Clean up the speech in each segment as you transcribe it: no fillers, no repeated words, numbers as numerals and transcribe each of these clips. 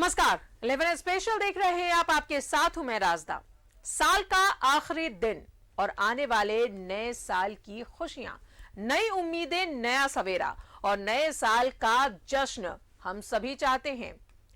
नमस्कार, 11 स्पेशल देख रहे हैं आप। आपके साथ हूं मैं राजदा। साल का आखिरी दिन और आने वाले नए साल की खुशियां, नई उम्मीदें, नया सवेरा और नए साल का जश्न हम सभी चाहते हैं।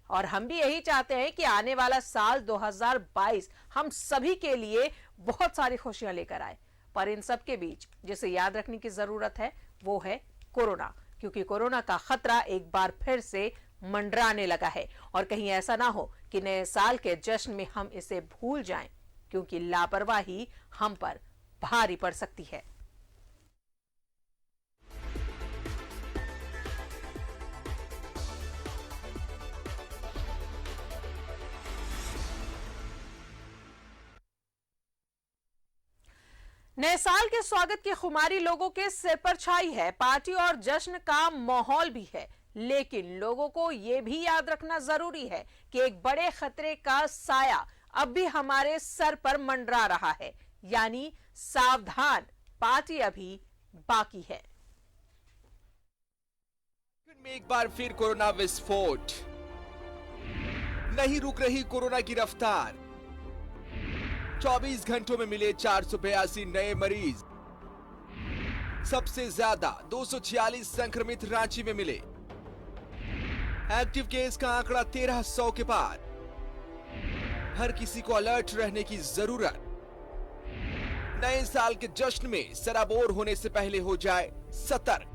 और हम भी यही चाहते हैं कि आने वाला साल 2022 हम सभी के लिए बहुत सारी खुशियां लेकर आए। पर इन सब के बीच जिसे याद रखने की जरूरत है वो है कोरोना, क्योंकि कोरोना का खतरा एक बार फिर से मंडराने लगा है। और कहीं ऐसा ना हो कि नए साल के जश्न में हम इसे भूल जाएं, क्योंकि लापरवाही हम पर भारी पड़ सकती है। नए साल के स्वागत की खुमारी लोगों के सिर पर छाई है। पार्टी और जश्न का माहौल भी है, लेकिन लोगों को यह भी याद रखना जरूरी है कि एक बड़े खतरे का साया अब भी हमारे सर पर मंडरा रहा है, यानी सावधान, पार्टी अभी बाकी है। में एक बार फिर कोरोना विस्फोट, नहीं रुक रही कोरोना की रफ्तार। 24 घंटों में मिले 482 नए मरीज, सबसे ज्यादा 246 संक्रमित रांची में मिले। एक्टिव केस का आंकड़ा 1300 के पार। हर किसी को अलर्ट रहने की जरूरत। नए साल के जश्न में सराबोर होने से पहले हो जाए सतर्क।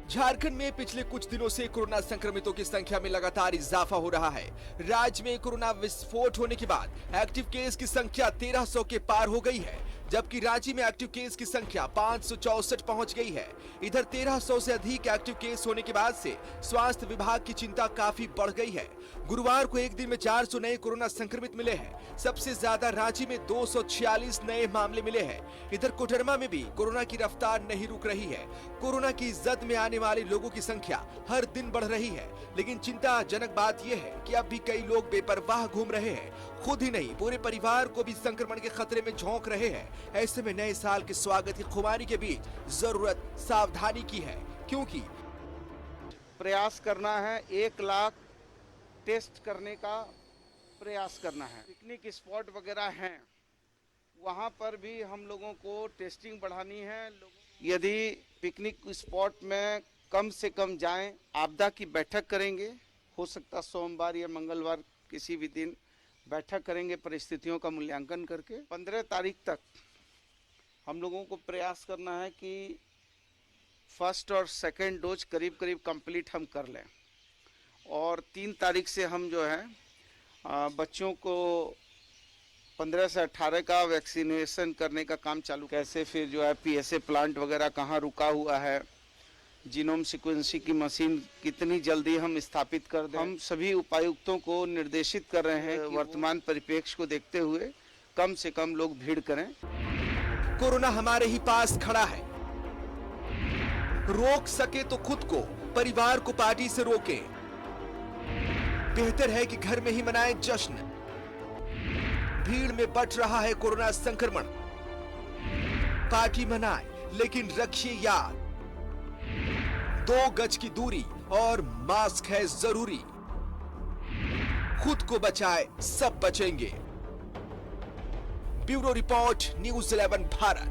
झारखंड में पिछले कुछ दिनों से कोरोना संक्रमितों की संख्या में लगातार इजाफा हो रहा है। राज्य में कोरोना विस्फोट होने के बाद एक्टिव केस की संख्या 1300 के पार हो गई है, जबकि रांची में एक्टिव केस की संख्या 564 पहुंच गई है। इधर 1300 से अधिक एक्टिव केस होने के बाद से स्वास्थ्य विभाग की चिंता काफी बढ़ गई है। गुरुवार को एक दिन में 400 नए कोरोना संक्रमित मिले हैं। सबसे ज्यादा रांची में 246 नए मामले मिले हैं। इधर कोडरमा में भी कोरोना की रफ्तार नहीं रुक रही है। कोरोना की जद में आने वाले लोगों की संख्या हर दिन बढ़ रही है, लेकिन चिंताजनक बात यह है कि अब भी कई लोग बेपरवाह घूम रहे हैं। खुद ही नहीं, पूरे परिवार को भी संक्रमण के खतरे में झोंक रहे हैं। ऐसे में नए साल के स्वागत की खुमारी के बीच जरूरत सावधानी की है, क्योंकि प्रयास करना है 1 लाख टेस्ट करने का प्रयास करना है। पिकनिक स्पॉट वगैरह हैं, वहाँ पर भी हम लोगों को टेस्टिंग बढ़ानी है। यदि पिकनिक स्पॉट में कम से कम जाएं, आपदा की बैठक करेंगे। हो सकता सोमवार या मंगलवार किसी भी दिन बैठक करेंगे परिस्थितियों का मूल्यांकन करके। 15 तारीख तक हम लोगों को प्रयास करना है कि फर्स्ट और सेकंड डोज करीब करीब कंप्लीट हम कर लें, और 3 तारीख से हम जो है बच्चों को 15 से 18 का वैक्सीनेशन करने का काम चालू। कैसे फिर जो है PSA प्लांट वगैरह कहाँ रुका हुआ है, जीनोम सीक्वेंसिंग की मशीन कितनी जल्दी हम स्थापित कर दें। हम सभी उपायुक्तों को निर्देशित कर रहे हैं कि वर्तमान परिप्रेक्ष्य को देखते हुए कम से कम लोग भीड़ करें। कोरोना हमारे ही पास खड़ा है। रोक सके तो खुद को, परिवार को पार्टी से रोकें। बेहतर है कि घर में ही मनाएं जश्न। भीड़ में बढ़ रहा है कोरोना संक्रमण। पार्टी मनाएं, लेकिन रखिए याद, 2 गज की दूरी और मास्क है जरूरी। खुद को बचाए, सब बचेंगे। Bureau report, news 11 Bharat.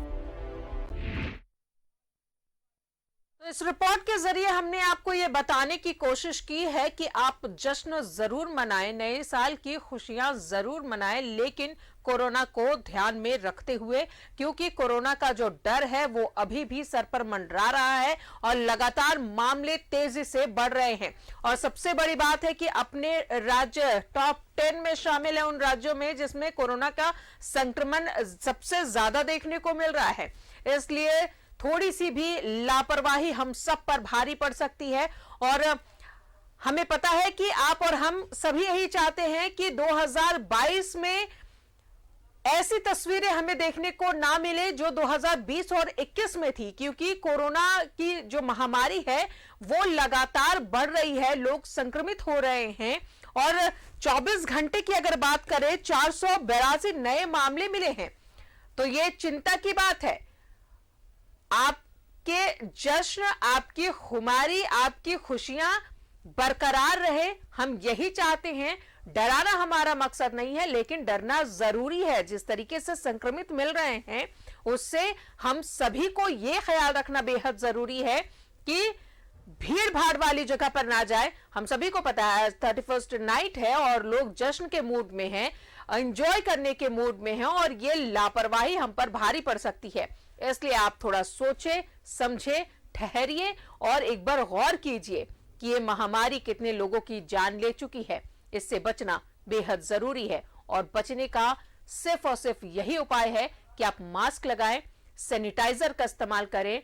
तो इस रिपोर्ट के जरिए हमने आपको यह बताने की कोशिश की है कि आप जश्न जरूर मनाएं, नए साल की खुशियां जरूर मनाएं, लेकिन कोरोना को ध्यान में रखते हुए, क्योंकि कोरोना का जो डर है वो अभी भी सर पर मंडरा रहा है और लगातार मामले तेजी से बढ़ रहे हैं। और सबसे बड़ी बात है कि अपने राज्य टॉप 10 में शामिल है, उन राज्यों में जिसमें कोरोना का संक्रमण सबसे ज्यादा देखने को मिल रहा है। इसलिए थोड़ी सी भी लापरवाही हम सब पर भारी पड़ सकती है। और हमें पता है कि आप और हम सभी यही चाहते हैं कि 2022 में ऐसी तस्वीरें हमें देखने को ना मिले जो 2020 और 21 में थी, क्योंकि कोरोना की जो महामारी है वो लगातार बढ़ रही है, लोग संक्रमित हो रहे हैं। और 24 घंटे की अगर बात करें, 482 नए मामले मिले हैं, तो ये चिंता की बात है। आपके जश्न, आपकी खुमारी, आपकी खुशियां बरकरार रहे, हम यही चाहते हैं। डराना हमारा मकसद नहीं है, लेकिन डरना जरूरी है। जिस तरीके से संक्रमित मिल रहे हैं उससे हम सभी को यह ख्याल रखना बेहद जरूरी है कि भीड़ भाड़ वाली जगह पर ना जाए। हम सभी को पता है 31st नाइट है और लोग जश्न के मूड में हैं, एंजॉय करने के मूड में हैं, और ये लापरवाही हम पर भारी पड़ सकती है। इसलिए आप थोड़ा सोचे समझे, ठहरिए और एक बार गौर कीजिए कि ये महामारी कितने लोगों की जान ले चुकी है। इससे बचना बेहद जरूरी है और बचने का सिर्फ और सिर्फ यही उपाय है कि आप मास्क लगाएं, सैनिटाइजर का इस्तेमाल करें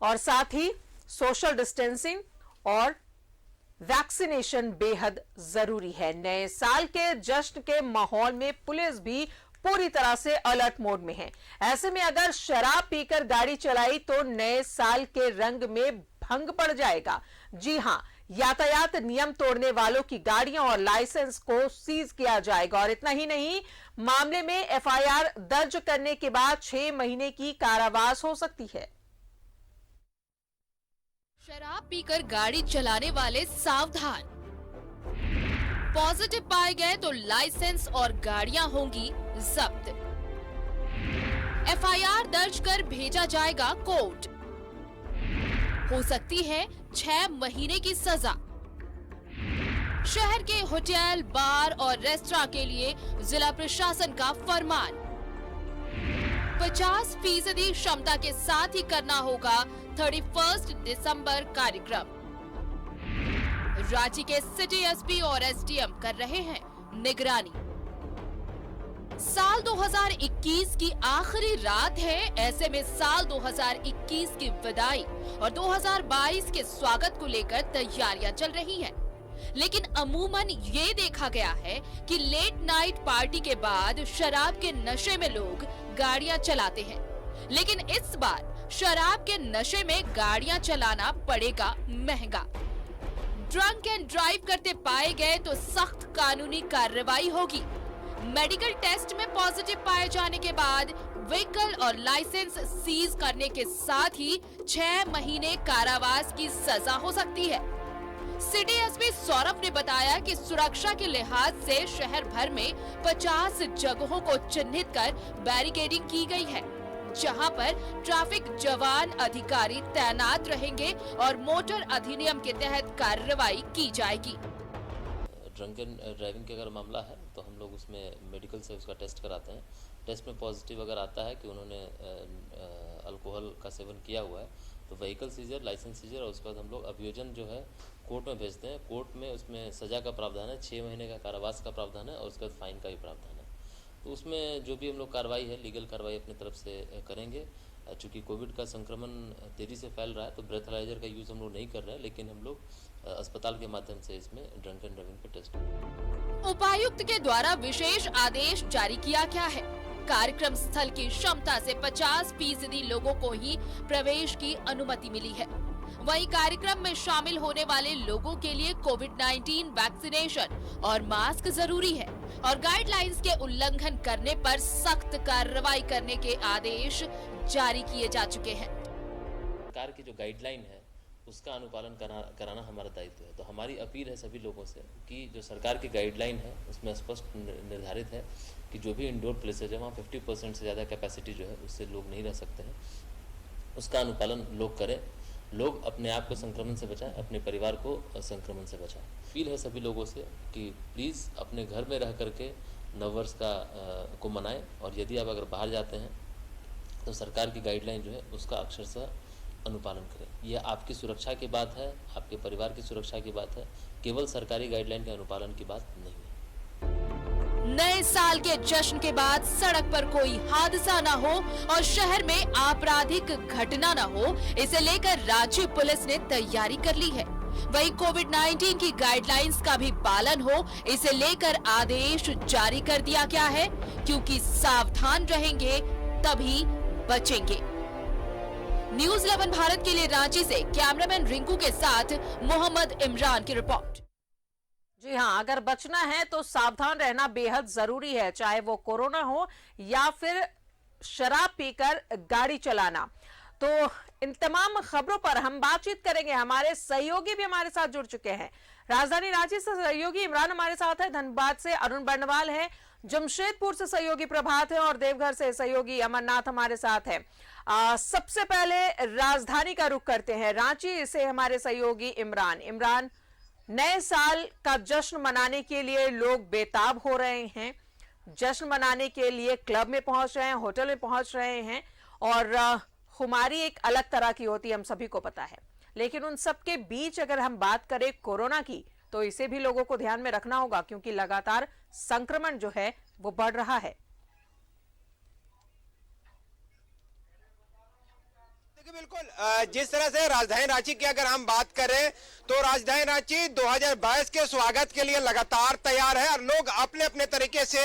और साथ ही सोशल डिस्टेंसिंग और वैक्सीनेशन बेहद जरूरी है। नए साल के जश्न के माहौल में पुलिस भी पूरी तरह से अलर्ट मोड में है। ऐसे में अगर शराब पीकर गाड़ी चलाई तो नए साल के रंग में भंग पड़ जाएगा। जी हां, यातायात नियम तोड़ने वालों की गाड़ियां और लाइसेंस को सीज किया जाएगा। और इतना ही नहीं, मामले में एफआईआर दर्ज करने के बाद 6 महीने की कारावास हो सकती है। शराब पीकर गाड़ी चलाने वाले सावधान। पॉजिटिव पाए गए तो लाइसेंस और गाड़ियां होंगी जब्त। एफआईआर दर्ज कर भेजा जाएगा कोर्ट। हो सकती है 6 महीने की सजा। शहर के होटल, बार और रेस्टोरेंट के लिए जिला प्रशासन का फरमान। 50% क्षमता के साथ ही करना होगा 31 दिसंबर कार्यक्रम। रांची के सिटी एसपी और एसडीएम कर रहे हैं निगरानी। साल 2021 की आखिरी रात है, ऐसे में साल 2021 की विदाई और 2022 के स्वागत को लेकर तैयारियां चल रही हैं। लेकिन अमूमन ये देखा गया है कि लेट नाइट पार्टी के बाद शराब के नशे में लोग गाड़ियां चलाते हैं। लेकिन इस बार शराब के नशे में गाड़ियां चलाना पड़ेगा महंगा। ड्रंक एंड ड्राइव करते पाए गए तो सख्त कानूनी कार्रवाई होगी। मेडिकल टेस्ट में पॉजिटिव पाए जाने के बाद व्हीकल और लाइसेंस सीज करने के साथ ही 6 महीने कारावास की सजा हो सकती है। सिटी एसपी सौरभ ने बताया कि सुरक्षा के लिहाज से शहर भर में 50 जगहों को चिन्हित कर बैरिकेडिंग की गई है, जहां पर ट्रैफिक जवान अधिकारी तैनात रहेंगे और मोटर अधिनियम के तहत कार्रवाई की जाएगी। ड्रंक एंड ड्राइविंग का अगर मामला है तो हम लोग उसमें मेडिकल से उसका टेस्ट कराते हैं। टेस्ट में पॉजिटिव अगर आता है कि उन्होंने अल्कोहल का सेवन किया हुआ है तो व्हीकल सीजर, लाइसेंस सीजर और उसके बाद हम लोग अभियोजन जो है कोर्ट में भेजते हैं। कोर्ट में उसमें सज़ा का प्रावधान है, 6 महीने का कारावास का प्रावधान है और उसके बाद फाइन का भी प्रावधान है। तो उसमें जो भी हम लोग कार्रवाई है, लीगल कार्रवाई अपनी तरफ से करेंगे। चूँकि कोविड का संक्रमण तेज़ी से फैल रहा है तो ब्रेथलाइजर का यूज़ हम लोग नहीं कर रहे हैं, लेकिन हम लोग अस्पताल के माध्यम से इसमें ड्रंक एंड ड्राइविंग पे टेस्ट। उपायुक्त के द्वारा विशेष आदेश जारी किया गया है। कार्यक्रम स्थल की क्षमता से 50% लोगों को ही प्रवेश की अनुमति मिली है। वहीं कार्यक्रम में शामिल होने वाले लोगों के लिए कोविड-19 वैक्सीनेशन और मास्क जरूरी है और गाइडलाइंस के उल्लंघन करने पर सख्त कार्रवाई करने के आदेश जारी किए जा चुके हैं। सरकार की जो गाइडलाइन है उसका अनुपालन कराना हमारा दायित्व है। तो हमारी अपील है सभी लोगों से कि जो सरकार की गाइडलाइन है उसमें स्पष्ट निर्धारित है कि जो भी इंडोर प्लेसेज है वहाँ 50% से ज़्यादा कैपेसिटी जो है उससे लोग नहीं रह सकते हैं। उसका अनुपालन लोग करें। लोग अपने आप को संक्रमण से बचाएं, अपने परिवार को संक्रमण से बचाएं। अपील है सभी लोगों से कि प्लीज़ अपने घर में रह करके नववर्ष को मनाएं और यदि आप अगर बाहर जाते हैं तो सरकार की गाइडलाइन जो है उसका अक्षरशः अनुपालन करें। यह आपकी सुरक्षा की बात है, आपके परिवार की सुरक्षा की बात है, केवल सरकारी गाइडलाइन के अनुपालन की बात नहीं है। नए साल के जश्न के बाद सड़क पर कोई हादसा न हो और शहर में आपराधिक घटना न हो, इसे लेकर रांची पुलिस ने तैयारी कर ली है। वहीं कोविड-19 की गाइडलाइंस का भी पालन हो, इसे लेकर आदेश जारी कर दिया गया है, क्योंकि सावधान रहेंगे तभी बचेंगे। न्यूज़ 11 भारत के लिए रांची से कैमरामैन रिंकू के साथ मोहम्मद इमरान की रिपोर्ट। जी हाँ, अगर बचना है तो सावधान रहना बेहद जरूरी है, चाहे वो कोरोना हो या फिर शराब पीकर गाड़ी चलाना। तो इन तमाम खबरों पर हम बातचीत करेंगे। हमारे सहयोगी भी हमारे साथ जुड़ चुके हैं। राजधानी रांची से सहयोगी इमरान हमारे साथ है, धनबाद से अरुण बर्णवाल है, जमशेदपुर से सहयोगी प्रभात है और देवघर से सहयोगी अमरनाथ हमारे साथ है। सबसे पहले राजधानी का रुख करते हैं, रांची से हमारे सहयोगी इमरान, नए साल का जश्न मनाने के लिए लोग बेताब हो रहे हैं। जश्न मनाने के लिए क्लब में पहुंच रहे हैं, होटल में पहुंच रहे हैं और खुमारी एक अलग तरह की होती है, हम सभी को पता है। लेकिन उन सब के बीच अगर हम बात करें कोरोना की, तो इसे भी लोगों को ध्यान में रखना होगा क्योंकि लगातार संक्रमण जो है वो बढ़ रहा है। बिल्कुल, जिस तरह से राजधानी रांची की अगर हम बात करें तो राजधानी रांची 2022 के स्वागत के लिए लगातार तैयार है और लोग अपने अपने तरीके से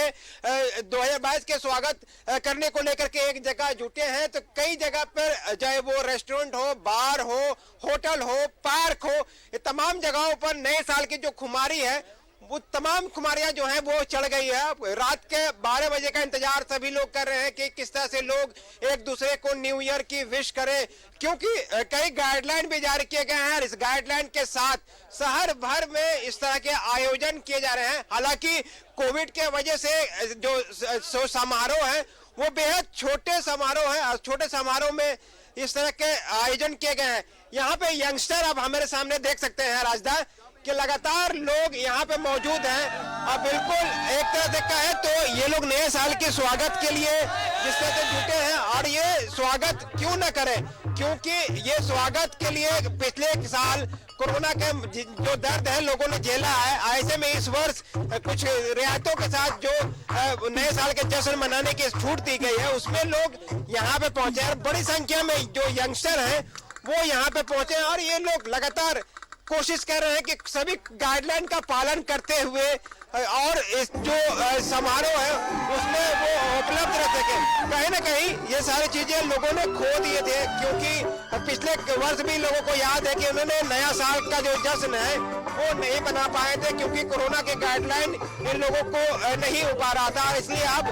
2022 के स्वागत करने को लेकर के एक जगह जुटे हैं। तो कई जगह पर चाहे वो रेस्टोरेंट हो, बार हो, होटल हो, पार्क हो, ये तमाम जगहों पर नए साल की जो खुमारी है वो तमाम खुमारियां जो हैं वो चढ़ गई है। रात के 12 बजे का इंतजार सभी लोग कर रहे हैं कि किस तरह से लोग एक दूसरे को न्यू ईयर की विश करें, क्योंकि कई गाइडलाइन भी जारी किए गए हैं और इस गाइडलाइन के साथ शहर भर में इस तरह के आयोजन किए जा रहे हैं। हालांकि कोविड के वजह से जो समारोह है वो बेहद छोटे समारोह है और छोटे समारोह में इस तरह के आयोजन किए गए हैं। यहाँ पे यंगस्टर आप हमारे सामने देख सकते हैं राजदा कि लगातार लोग यहाँ पे मौजूद हैं और बिल्कुल एक तरह से कहे तो ये लोग नए साल के स्वागत के लिए जिस तरह से जुटे हैं और ये स्वागत क्यों न करें, क्योंकि ये स्वागत के लिए पिछले साल कोरोना के जो दर्द है लोगों ने झेला है, ऐसे में इस वर्ष कुछ रियायतों के साथ जो नए साल के जश्न मनाने की छूट दी गई है उसमें लोग यहाँ पे पहुंचे हैं। बड़ी संख्या में जो यंगस्टर हैं वो यहाँ पे पहुंचे हैं और ये लोग लगातार कोशिश कर रहे हैं कि सभी गाइडलाइन का पालन करते हुए और इस जो समारोह है उसमें वो उपलब्ध रह सके। कहीं ना कहीं ये सारी चीजें लोगों ने खो दिए थे, क्योंकि पिछले वर्ष भी लोगों को याद है कि उन्होंने नया साल का जो जश्न है वो नहीं बना पाए थे क्योंकि कोरोना के गाइडलाइन इन लोगों को नहीं हो पा रहा था। इसलिए अब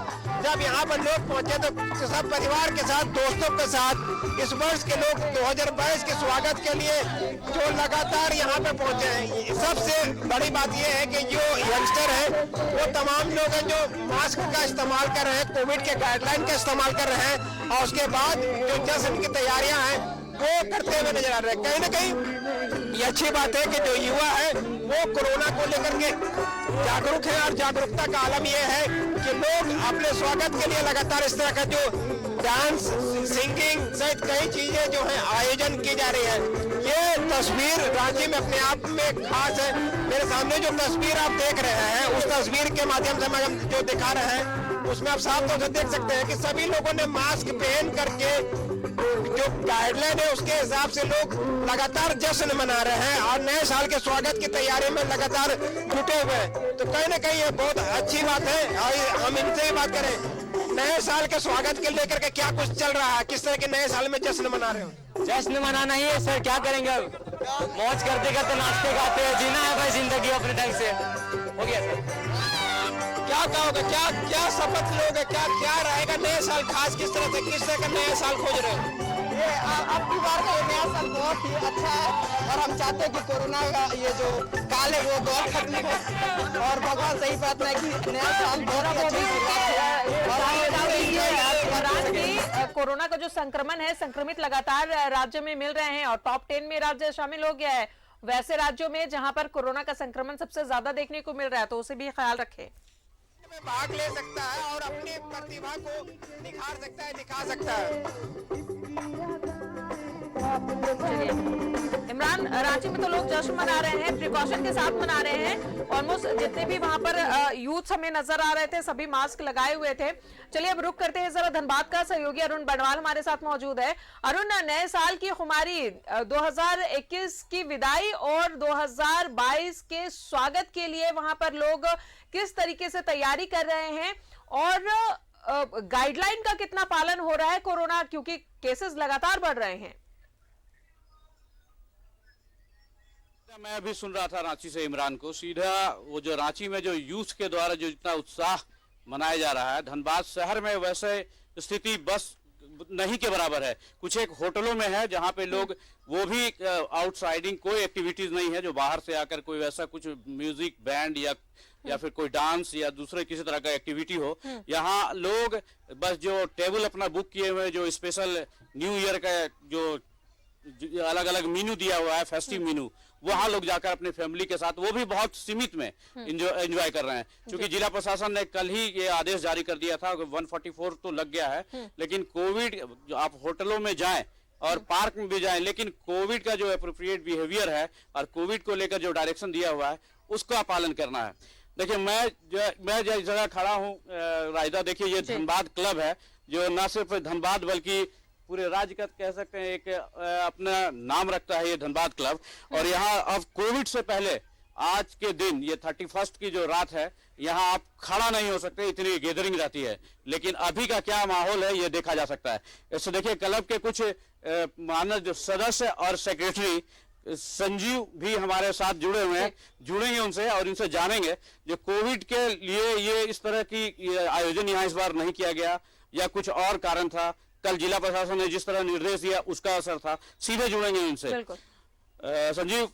जब यहाँ पर लोग पहुंचे तो सब परिवार के साथ, दोस्तों के साथ इस वर्ष के लोग 2022 के स्वागत के लिए जो लगातार यहाँ पे पहुंचे हैं। सबसे बड़ी बात यह है कि जो यंगस्टर है वो तमाम लोग हैं जो मास्क का इस्तेमाल कर रहे हैं, कोविड के गाइडलाइन का इस्तेमाल कर रहे हैं और उसके बाद जो जश्न की तैयारियां हैं वो करते हुए नजर आ रहे हैं। कहीं ना कहीं ये अच्छी बात है कि जो युवा है वो कोरोना को लेकर के जागरूक है और जागरूकता का आलम यह है कि लोग अपने स्वागत के लिए लगातार इस तरह का जो डांस, सिंगिंग सहित कई चीजें जो है आयोजन की जा रही है। ये तस्वीर रांची में अपने आप में खास है। मेरे सामने जो तस्वीर आप देख रहे हैं उस तस्वीर के माध्यम से हम जो दिखा रहे हैं उसमें आप साफ तौर से देख सकते हैं कि सभी लोगों ने मास्क पहन करके जो गाइडलाइन है उसके हिसाब से लोग लगातार जश्न मना रहे हैं और नए साल के स्वागत की तैयारी में लगातार जुटे हुए हैं। तो कहीं ना कहीं ये बहुत अच्छी बात है और हम इनसे ही बात करें, नए साल के स्वागत के लेकर के क्या कुछ चल रहा है, किस तरह के नए साल में जश्न मना रहे हो? जश्न मनाना ही है सर, क्या करेंगे अब, मौज करते करते नाचते गाते जीना है भाई जिंदगी अपने ढंग से। हो गया सर। क्या कहोगे, क्या शपथ लोगे, क्या रहेगा नए साल खास, किस तरह का नया साल खोज रहे हो? ये अब की बार का ये नया साल बहुत ही अच्छा है और हम चाहते हैं कि कोरोना का ये जो काल है वो बहुत खत्म हो और भगवान सही बात है कि नया साल बहुत ही अच्छी शुरुआत। कोरोना का जो संक्रमण है, संक्रमित लगातार राज्य में मिल रहे हैं और टॉप 10 में राज्य शामिल हो गया है। वैसे राज्यों में जहां पर कोरोना का संक्रमण सबसे ज्यादा देखने को मिल रहा है तो उसे भी ख्याल रखें। में भाग ले सकता है और अपनी प्रतिभा को निखार सकता है, दिखा सकता है। इमरान, रांची में तो लोग जश्न मना रहे हैं, प्रिकॉशन के साथ मना रहे हैं। ऑलमोस्ट जितने भी वहां पर यूथ हमें नजर आ रहे थे सभी मास्क लगाए हुए थे। चलिए अब रुक करते हैं जरा धनबाद का सहयोगी अरुण बर्णवाल हमारे साथ मौजूद है। अरुण, नए साल की खुमारी, 2021 की विदाई और 2022 के स्वागत के लिए वहां पर लोग किस तरीके से तैयारी कर रहे हैं और गाइडलाइन का कितना पालन हो रहा है कोरोना, क्योंकि केसेस लगातार बढ़ रहे हैं? मैं अभी सुन रहा था रांची से इमरान को, सीधा वो जो रांची में जो यूथ के द्वारा जो इतना उत्साह मनाया जा रहा है, धनबाद शहर में वैसे स्थिति बस नहीं के बराबर है। कुछ एक होटलों में है जहां पे लोग वो भी आउटसाइडिंग कोई एक्टिविटीज नहीं है, जो बाहर से आकर कोई वैसा कुछ म्यूजिक बैंड या फिर कोई डांस या दूसरे किसी तरह का एक्टिविटी हो। यहाँ लोग बस जो टेबल अपना बुक किए हुए, जो स्पेशल न्यू ईयर का जो अलग अलग मेनू दिया हुआ है, फेस्टिव मेनू, वहां लोग जाकर अपने फैमिली के साथ, वो भी बहुत सीमित में एंजॉय कर रहे हैं। क्योंकि जिला प्रशासन ने कल ही ये आदेश जारी कर दिया था, 144 तो लग गया है, लेकिन कोविड, आप होटलों में जाएं और पार्क में भी जाएं, लेकिन कोविड का जो एप्रोप्रिएट बिहेवियर है और कोविड को लेकर जो डायरेक्शन दिया हुआ है उसका पालन करना है। देखिए, मैं जिस जगह खड़ा हूँ रायदा, देखिए ये धनबाद क्लब है, जो न सिर्फ धनबाद बल्कि पूरे राज्य का कह सकते हैं एक अपना नाम रखता है ये धनबाद क्लब। और यहाँ अब कोविड से पहले आज के दिन, ये 31 की जो रात है, यहाँ आप खड़ा नहीं हो सकते, इतनी गैदरिंग रहती है। लेकिन अभी का क्या माहौल है ये देखा जा सकता है। इससे देखिए, क्लब के कुछ मानद जो सदस्य और सेक्रेटरी संजीव भी हमारे साथ जुड़े हुए हैं, जुड़ेंगे उनसे और इनसे जानेंगे जो कोविड के लिए ये इस तरह की आयोजन यहाँ इस बार नहीं किया गया या कुछ और कारण था, कल जिला प्रशासन ने जिस तरह निर्देश दिया उसका असर था। सीधे जुड़ेंगे इनसे। संजीव,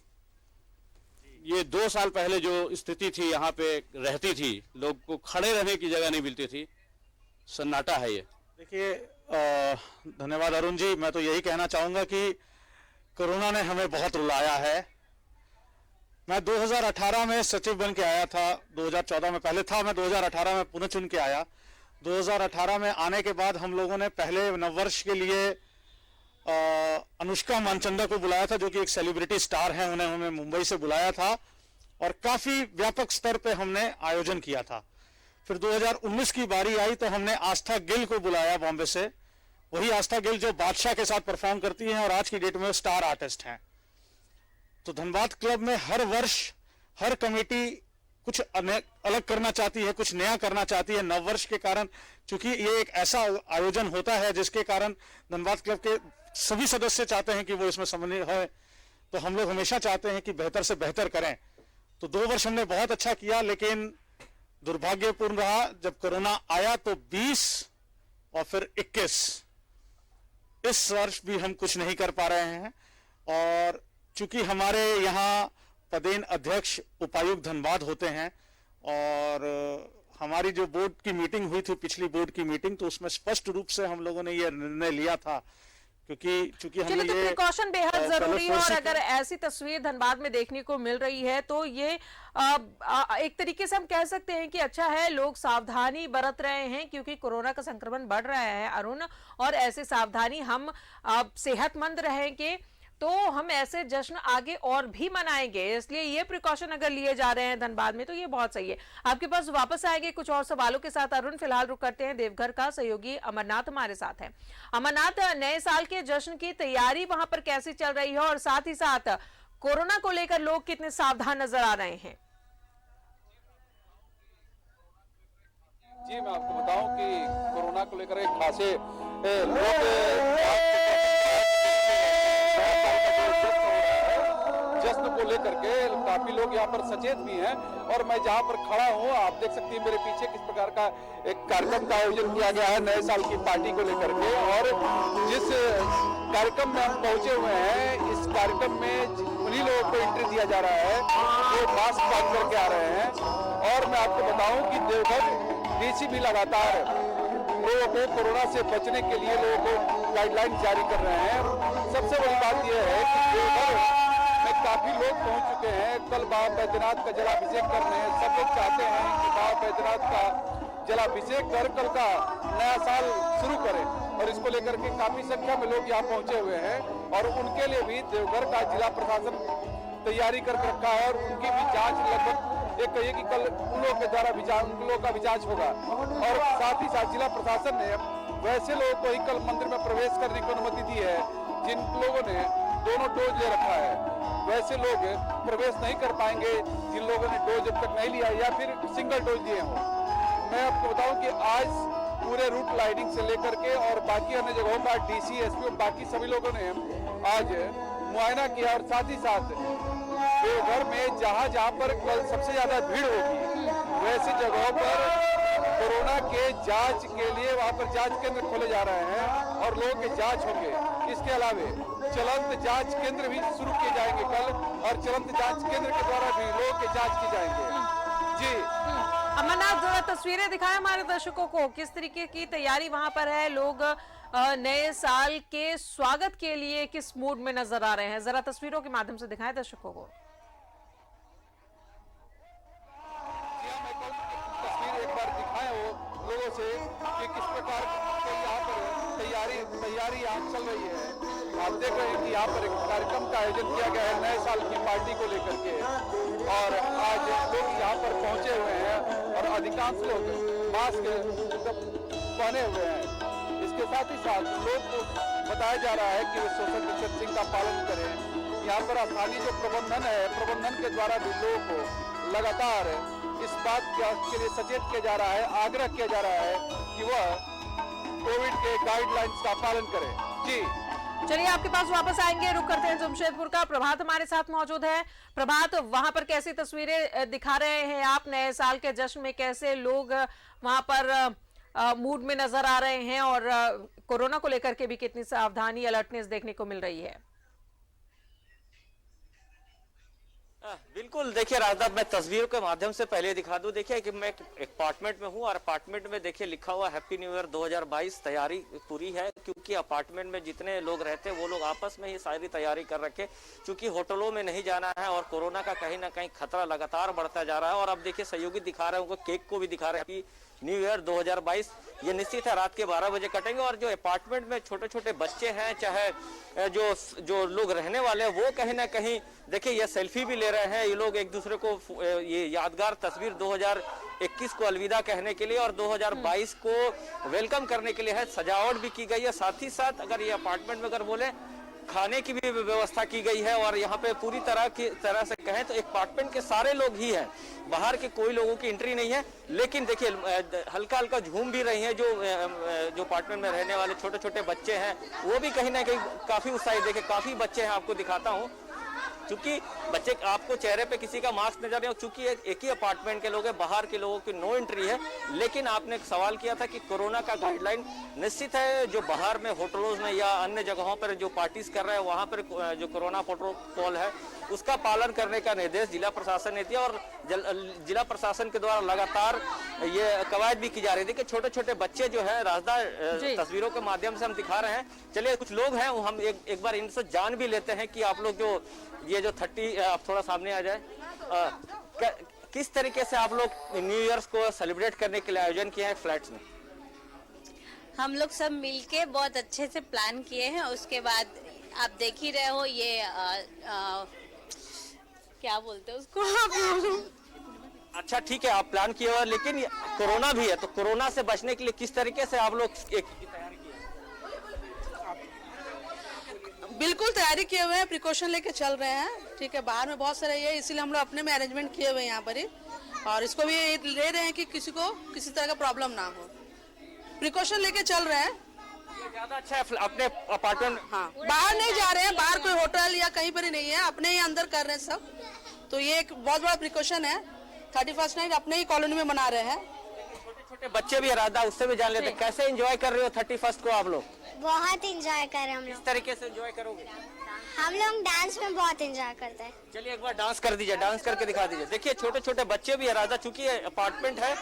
ये 2 साल पहले जो स्थिति थी यहाँ पे रहती थी, लोग को खड़े रहने की जगह नहीं मिलती थी, सन्नाटा है ये। देखिए, धन्यवाद अरुण जी। मैं तो यही कहना चाहूंगा कि कोरोना ने हमें बहुत रुलाया है। मैं 2018 में सचिव बन के आया था, 2014 में पहले था, मैं 2018 में पुनः चुन के आया। 2018 में आने के बाद हम लोगों ने पहले नववर्ष के लिए अनुष्का मानचंदा को बुलाया था, जो कि एक सेलिब्रिटी स्टार हैं, उन्हें हमें मुंबई से बुलाया था और काफी व्यापक स्तर पे हमने आयोजन किया था। फिर 2019 की बारी आई तो हमने आस्था गिल को बुलाया बॉम्बे से, वही आस्था गिल जो बादशाह के साथ परफॉर्म करती हैं और आज की डेट में स्टार आर्टिस्ट हैं। तो धनबाद क्लब में हर वर्ष हर कमेटी कुछ अलग करना चाहती है, कुछ नया करना चाहती है। नववर्ष के कारण, चूंकि ये एक ऐसा आयोजन होता है जिसके कारण धनबाद क्लब के सभी सदस्य चाहते हैं कि वो इसमें सम्मिलित हो, तो हम लोग हमेशा चाहते हैं कि बेहतर से बेहतर करें। तो 2 वर्ष हमने बहुत अच्छा किया, लेकिन दुर्भाग्यपूर्ण रहा जब कोरोना आया तो 20 और फिर 21 इस वर्ष भी हम कुछ नहीं कर पा रहे हैं। और चूंकि हमारे यहाँ पदेन अध्यक्ष उपायुक्त धनबाद होते हैं और हमारी जो बोर्ड की मीटिंग हुई थी, पिछली बोर्ड की मीटिंग, तो उसमें स्पष्ट रूप से हम लोगों ने ये निर्णय लिया था, क्योंकि चूंकि हमने तो प्रिकॉशन बेहद जरूरी है। और अगर ऐसी तस्वीर धनबाद में देखने को मिल रही है तो ये एक तरीके से हम कह सकते हैं कि अच्छा है, लोग सावधानी बरत रहे हैं क्योंकि कोरोना का संक्रमण बढ़ रहा है अरुण, और ऐसे सावधानी हम सेहतमंद रहेंगे तो हम ऐसे जश्न आगे और भी मनाएंगे। इसलिए ये प्रिकॉशन अगर लिए जा रहे हैं धनबाद में तो ये बहुत सही है। आपके पास वापस आएंगे कुछ और सवालों के साथ अरुण। फिलहाल रुक करते हैं देवघर का। सहयोगी अमरनाथ हमारे साथ है। अमरनाथ, नए साल के जश्न की तैयारी वहां पर कैसी चल रही है और साथ ही साथ कोरोना को लेकर लोग कितने सावधान नजर आ रहे हैं? जी, मैं आपको बताऊं कि कोरोना को लेकर एक खासे लोग जश्न को लेकर के काफी लोग यहाँ पर सचेत भी हैं। और मैं जहाँ पर खड़ा हूँ, आप देख सकती हैं मेरे पीछे किस प्रकार का एक कार्यक्रम का आयोजन किया गया है नए साल की पार्टी को लेकर के। और जिस कार्यक्रम में हम पहुंचे हुए हैं, इस कार्यक्रम में उन्हीं लोगों को एंट्री दिया जा रहा है जो मास्क पहन करके आ रहे हैं। और मैं आपको बताऊं कि देवघर डीसी भी लगातार लोगों को कोरोना से बचने के लिए लोगों को गाइडलाइन जारी कर रहे हैं। सबसे बड़ी बात यह है कि देवघर में काफी लोग पहुंच चुके हैं। कल बाबा बैद्यनाथ का जलाभिषेक कर रहे हैं। सब लोग चाहते हैं कि बाबा बैद्यनाथ का जलाभिषेक कर कल का नया साल शुरू करें, और इसको लेकर के काफी संख्या में लोग यहाँ पहुंचे हुए हैं। और उनके लिए भी देवघर का जिला प्रशासन तैयारी करके रखा है और उनकी भी जांच लगभग ये कहिए कि कल उन लोगों के द्वारा उन लोगों का भी जांच होगा। और साथ ही साथ जिला प्रशासन ने वैसे लोगों को ही कल मंदिर में प्रवेश करने की अनुमति दी है जिन लोगों ने दोनों डोज ले रखा है। वैसे लोग प्रवेश नहीं कर पाएंगे जिन लोगों ने डोज अब तक नहीं लिया या फिर सिंगल डोज लिए हों। मैं आपको बताऊं कि आज पूरे रूट लाइटिंग से लेकर के और बाकी अन्य जगहों पर डीसी, एसपी और बाकी सभी लोगों ने आज मुआयना किया। और साथ ही साथ देवघर में जहां जहां पर कल सबसे ज्यादा भीड़ होगी वैसी जगहों पर कोरोना के जांच के लिए वहां पर जांच केंद्र खोले जा रहे हैं। और लोगों के जांच होंगे। इसके अलावा चलंत जांच केंद्र भी शुरू किए जाएंगे कल, और चलंत जांच केंद्र के द्वारा भी लोगों के जांच की जाएंगे। जी अमरनाथ, जरा तस्वीरें दिखाएं हमारे दर्शकों को, किस तरीके की तैयारी वहां पर है, लोग नए साल के स्वागत के लिए किस मूड में नजर आ रहे हैं, जरा तस्वीरों के माध्यम से दिखाएं दर्शकों को। तस्वीर एक बार दिखाएं वो लोगों से कि किस प्रकार के यहाँ पर तैयारी यहाँ चल रही है। आप देख रहे हैं कि यहाँ पर एक कार्यक्रम का आयोजन किया गया है नए साल की पार्टी को लेकर के, और आज लोग यहाँ पर पहुंचे हुए हैं और अधिकांश लोग मास्क पहने हुए हैं। इसके साथ ही साथ लोग को बताया जा रहा है कि वे सोशल डिस्टेंसिंग का पालन करें। यहाँ पर स्थानीय जो प्रबंधन है, प्रबंधन के द्वारा भी लोगों को लगातार इस बात के लिए सचेत किया जा रहा है, आग्रह किया जा रहा है कि वह कोविड के गाइडलाइंस का पालन करें। जी चलिए आपके पास वापस आएंगे, रुक करते हैं जमशेदपुर का। प्रभात हमारे साथ मौजूद है। प्रभात, वहां पर कैसी तस्वीरें दिखा रहे हैं आप नए साल के जश्न में, कैसे लोग वहां पर मूड में नजर आ रहे हैं, और कोरोना को लेकर के भी कितनी सावधानी, अलर्टनेस देखने को मिल रही है? बिल्कुल, देखिए राजनाथ, मैं तस्वीरों के माध्यम से पहले दिखा दूं। देखिए कि मैं एक अपार्टमेंट में हूं, और अपार्टमेंट में देखिए लिखा हुआ हैप्पी न्यू ईयर 2022। तैयारी पूरी है, क्योंकि अपार्टमेंट में जितने लोग रहते हैं वो लोग आपस में ही सारी तैयारी कर रखे, क्योंकि होटलों में नहीं जाना है, और कोरोना का कहीं ना कहीं खतरा लगातार बढ़ता जा रहा है। और अब देखिए सहयोगी दिखा रहे हैं, उनको केक को भी दिखा रहे हैं कि न्यू ईयर 2022। ये निश्चित है रात के 12 बजे कटेंगे, और जो अपार्टमेंट में छोटे छोटे बच्चे हैं, चाहे जो लोग रहने वाले हैं, वो कहीं ना कहीं देखिए ये सेल्फी भी ले रहे हैं। ये लोग एक दूसरे को ये यादगार तस्वीर 2021 को अलविदा कहने के लिए और 2022 को वेलकम करने के लिए है। सजावट भी की गई है, साथ ही साथ अगर ये अपार्टमेंट में अगर बोले खाने की भी व्यवस्था की गई है, और यहाँ पे पूरी तरह से कहें तो अपार्टमेंट के सारे लोग ही हैं, बाहर के कोई लोगों की एंट्री नहीं है। लेकिन देखिए हल्का हल्का झूम भी रही हैं जो अपार्टमेंट में रहने वाले छोटे छोटे बच्चे हैं, वो भी कहीं ना कहीं काफी उत्साहित। देखिए काफी बच्चे हैं, आपको दिखाता हूँ, क्योंकि बच्चे आपको चेहरे पे किसी का मास्क नजर नहीं, क्योंकि एक ही अपार्टमेंट के लोग हैं, बाहर के लोगों की नो एंट्री है। लेकिन आपने एक सवाल किया था कि कोरोना का गाइडलाइन निश्चित है, जो बाहर में होटलों में या अन्य जगहों पर जो पार्टीज कर रहे हैं वहां पर जो कोरोना प्रोटोकॉल है उसका पालन करने का निर्देश जिला प्रशासन ने दिया, और जिला प्रशासन के द्वारा लगातार ये कवायद भी की जा रही थी कि छोटे छोटे बच्चे जो है राजदार तस्वीरों के माध्यम से हम दिखा रहे हैं। चलिए कुछ लोग हैं, हम एक बार इनसे जान भी लेते हैं कि आप लोग जो ये जो 30 आप थोड़ा सामने आ जाए, किस तरीके से आप लोग न्यू ईयर्स को सेलिब्रेट करने के लिए आयोजन किए हैं फ्लैट्स में? हम लोग सब मिलके बहुत अच्छे से प्लान किए हैं। उसके बाद आप देख ही रहे हो ये क्या बोलते हैं उसको अच्छा ठीक है, आप प्लान किए हुए, लेकिन कोरोना भी है, तो कोरोना से बचने के लिए किस तरीके से आप लोग एक तैयारी किए? बिल्कुल तैयारी किए हुए हैं, प्रिकॉशन लेके चल रहे हैं। ठीक है, बाहर में बहुत सारे ये, इसीलिए हम लोग अपने में अरेंजमेंट किए हुए हैं यहाँ पर ही, और इसको भी ले रहे हैं कि किसी को किसी तरह का प्रॉब्लम ना हो, प्रिकॉशन लेके चल रहे हैं। ज्यादा अच्छा है अपने अपार्टमेंट, हाँ, बाहर नहीं जा रहे हैं, बाहर कोई होटल या कहीं पर ही नहीं है, अपने ही अंदर कर रहे हैं सब। तो ये एक बहुत बड़ा प्रिकॉशन है। 31st नाइट अपने ही कॉलोनी में मना रहे हैं। छोटे छोटे बच्चे भी है राधा, उससे भी जान लेते हैं कैसे एंजॉय कर रहे हो 31st को आप लोग? बहुत एंजॉय कर रहे हैं हम लोग। किस तरीके से एंजॉय करोगे? हम लोग डांस में बहुत एंजॉय करते हैं। चलिए एक बार डांस कर दीजिए, डांस करके दिखा दीजिए। देखिए छोटे छोटे बच्चे भी है राधा, चूंकि अपार्टमेंट है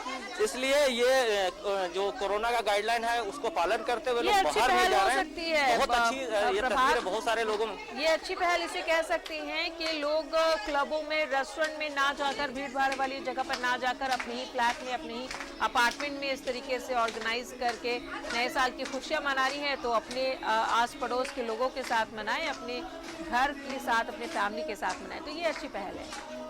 इसलिए ये जो कोरोना का गाइडलाइन है उसको पालन करते हुए लोग बाहर नहीं जा रहे हैं। बहुत अच्छी ये तस्वीर है, बहुत सारे लोगों में ये अच्छी पहल इसे कह सकते हैं कि लोग क्लबों में, रेस्टोरेंट में ना जाकर, भीड़ भाड़ वाली जगह पर ना जाकर, अपने ही फ्लैट में, अपने ही अपार्टमेंट में इस तरीके से ऑर्गेनाइज करके नए साल की खुशियां मना रही हैं। तो अपने आस पड़ोस के लोगों के साथ मनाएं, अपने घर के साथ, अपने फैमिली के साथ मनाएं, तो ये अच्छी पहल है।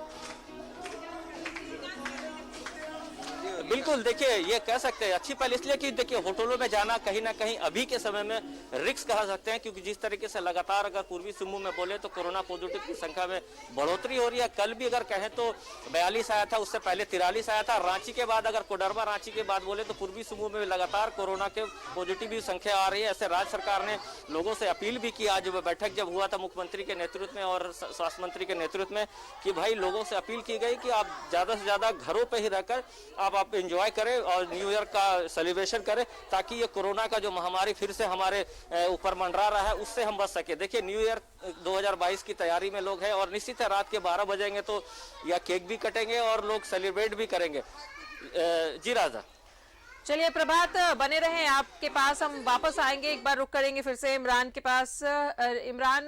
बिल्कुल, देखिए ये कह सकते हैं अच्छी पहल, इसलिए कि देखिए होटलों में जाना कहीं ना कहीं अभी के समय में रिस्क कह सकते हैं, क्योंकि जिस तरीके से लगातार अगर पूर्वी सिंहभूम में बोले तो कोरोना पॉजिटिव की संख्या में बढ़ोतरी हो रही है। कल भी अगर कहें तो 42 आया था, उससे पहले 43 आया था। रांची के बाद अगर कोडरबा रांची के बाद बोले तो पूर्वी सिंहभूम में लगातार कोरोना के पॉजिटिव की संख्या आ रही है। ऐसे राज्य सरकार ने लोगों से अपील भी की, आज बैठक जब हुआ था मुख्यमंत्री के नेतृत्व में और स्वास्थ्य मंत्री के नेतृत्व में, कि भाई लोगों से अपील की गई कि आप ज्यादा से ज्यादा घरों पर ही रहकर आप एंजॉय करें और न्यू ईयर का सेलिब्रेशन करें, ताकि ये कोरोना का जो महामारी फिर से हमारे ऊपर मंडरा रहा है उससे हम बच सके। देखिए न्यू ईयर 2022 की तैयारी में लोग हैं और निश्चित है रात के 12 बजेंगे तो या केक भी कटेंगे और लोग सेलिब्रेट भी करेंगे। जी राजा। चलिए प्रभात, बने रहें आपके पास, हम वापस आएंगे, एक बार रुक करेंगे फिर से इमरान के पास। इमरान,